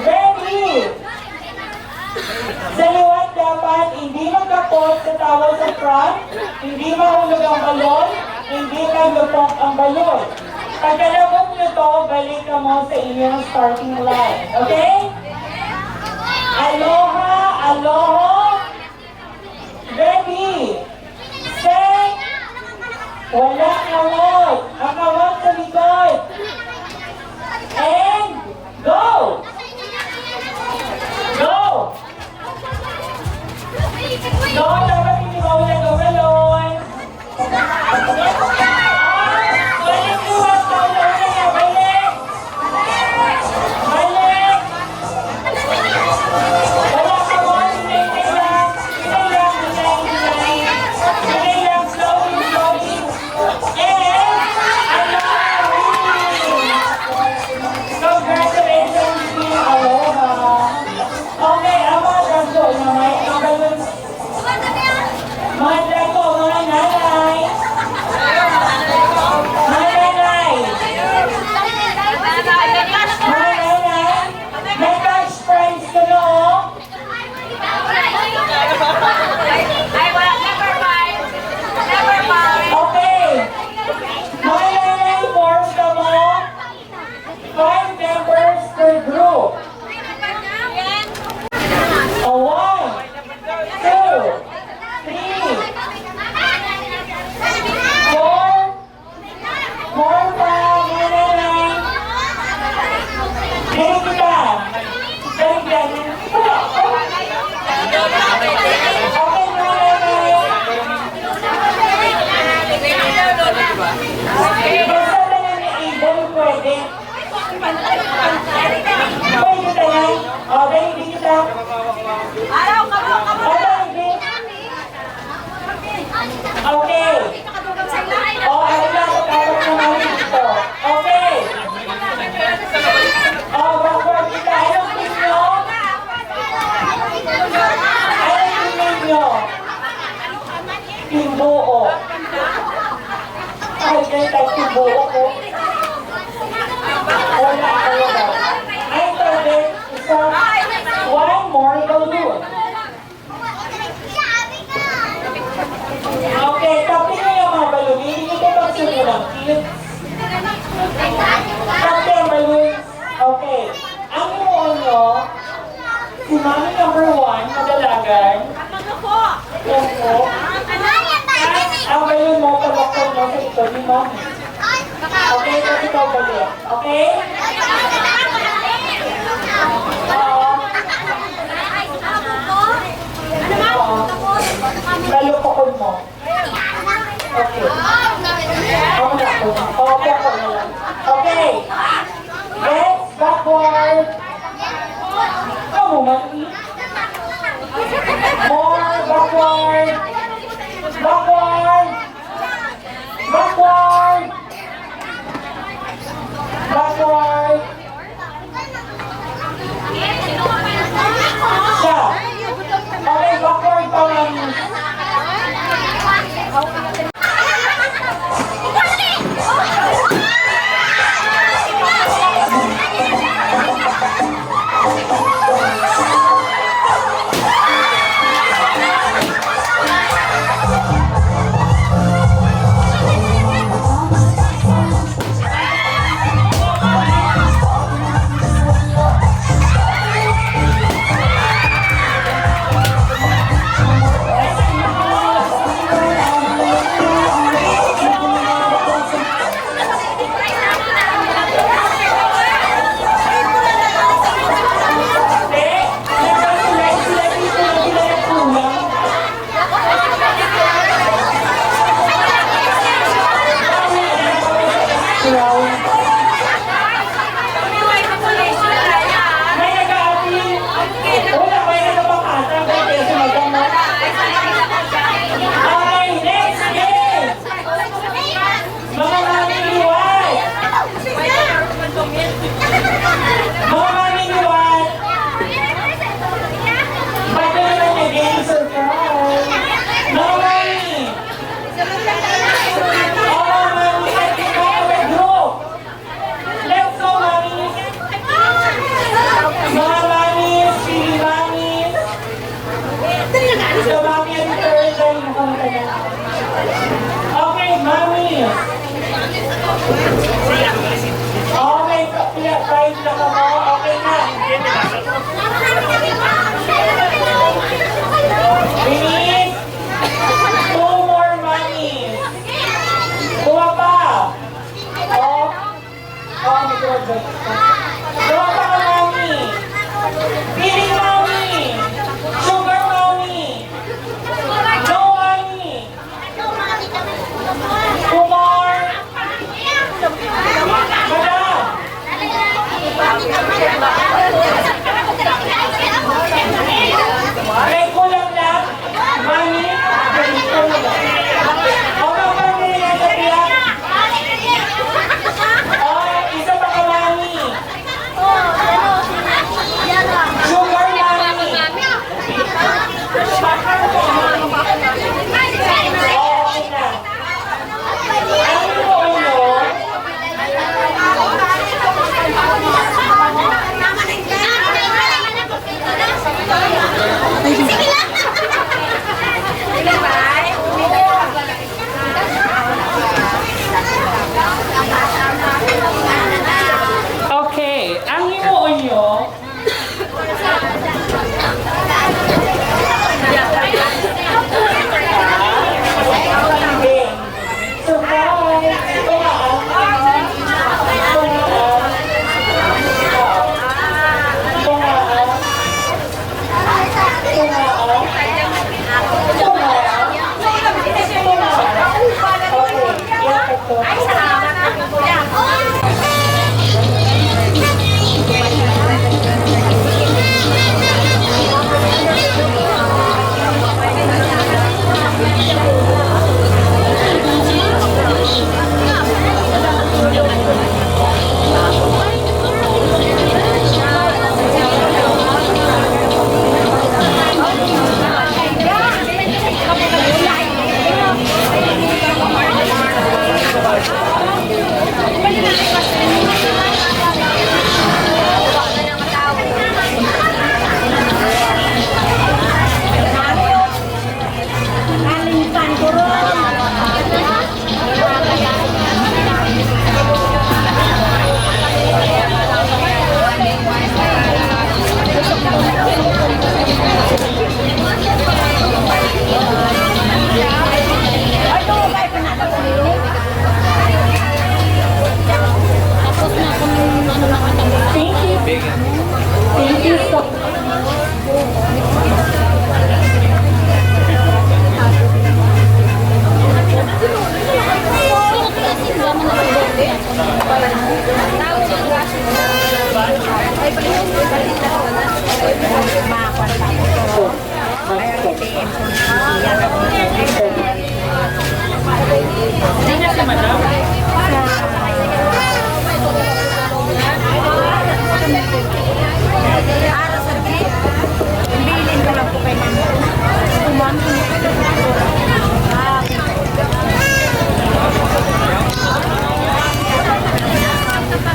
Ready. Sa liwat dapat hindi magkapot sa towel sa front, hindi mahulog ang balon, hindi maglupok ang balon. Pagkalabot nyo to, balik ka mo sa inyong starting line. Okay? Aloha, aloha. Ready. Set. Wala kawot. Ang kawot sa likod. And go! Go! No, dapat hindi mahulog ang balon. Balik liwas ka, aloha na, balik! Balik! Wala ka mo, hinay lang, slowly, slowly. And Tiger type yung buhok ko. Wala. Ay, Tiger, isa. One more balloon. Okay, tapin nyo yung mga balloon. Hindi ko magsubo ng cute. Tapin ang balloon. Okay. Ang imuon nyo, si Mami number 1, madalagan. Yan po. Ang balloon mo, tabaktan mo sa ito ni Mami. Okay, tapos ikaw balik. Okay? Balukokon mo. Okay. Okay. Next, backward. Come on, Mami. More, backward. Backward. Backward. Backward. Siya. Okay, backward pa, Mami. May nag-aapi. Wala, may nagpapakata. Kaya sumagamot. Okay, next game. Mga maming liwat. Mga maming liwat. Bago naman yung game surprise. Mga mami. Oh, mami. Let's go with group. Let's go, mami. Mga mami, sili mami. So, mami, ang third time nakamata na. Okay, mami. Okay, right na ka mo. Okay na. Finish. Two more mami. Kuha pa. Oh, may graduate. Kuha pa ka, mami. Feeling mami. Sugar mami. No mami. Kumar. Madam. May kulang na. Mami. Okay, mami. Nasa tiyak. Oh, isa pa ka, mami.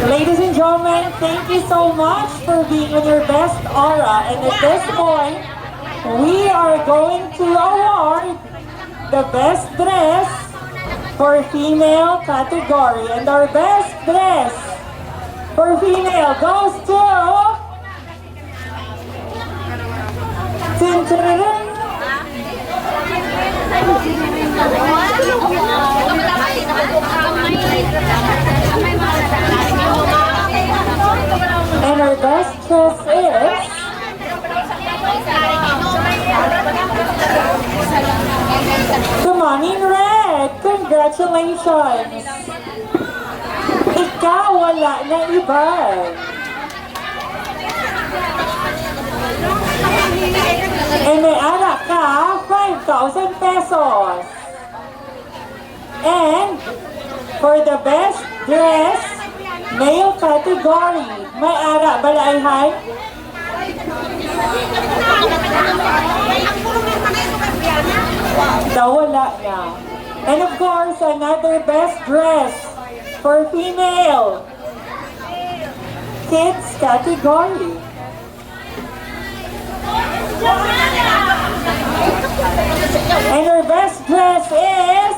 Ladies and gentlemen, thank you so much for being on your best aura. And at this point, we are going to award the best dress for female category. And our best dress for female goes to... Tin-tin-tin-tin. And our best dress is... Tumangin Red! Congratulations! Ikaw wala na iba. And may anak ka 5,000 pesos. And for the best dress male category, may ara balayhay? Nawala na. And of course, another best dress for female kids category. And her best dress is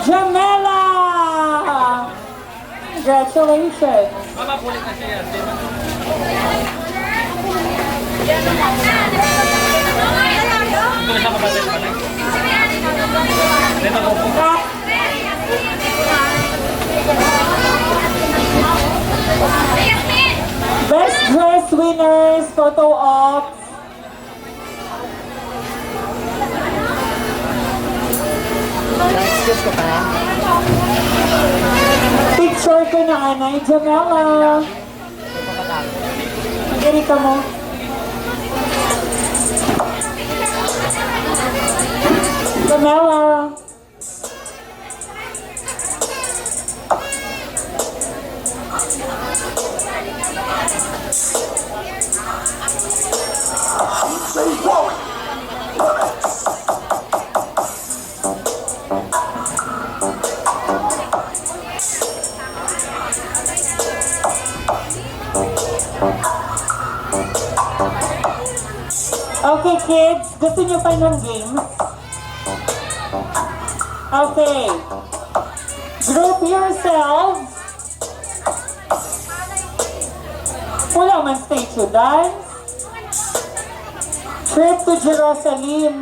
Jamela! Congratulations! Best dress winners, photo ops. Picture ko na Anay Jamela. Ganito mo. Jamela. Okay kids, gusto niyo pa ng games? Okay. Group yourselves. Wala man stage to dance. Trip to Jerusalem.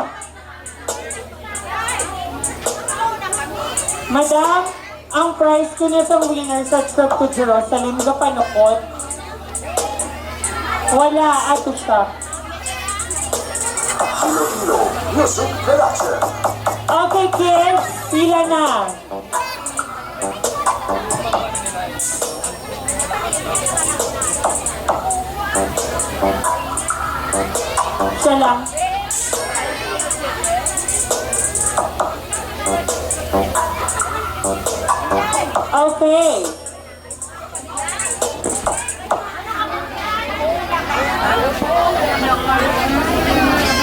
Madam, ang prize ko na sa winner sa trip to Jerusalem, gapanukot. Wala, ato siya. Okay kids, pila na. Siya lang. Okay.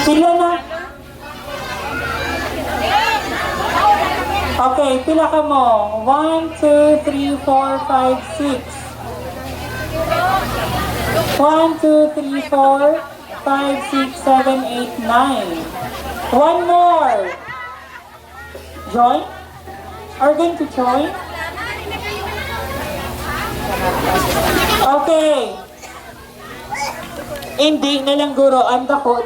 Pila na. Okay, pila ka mo. 1, 2, 3, 4, 5, 6. 1, 2, 3, 4, 5, 6, 7, 8, 9. One more. Join? Are going to join? Okay. Hindi na lang guro ang dako.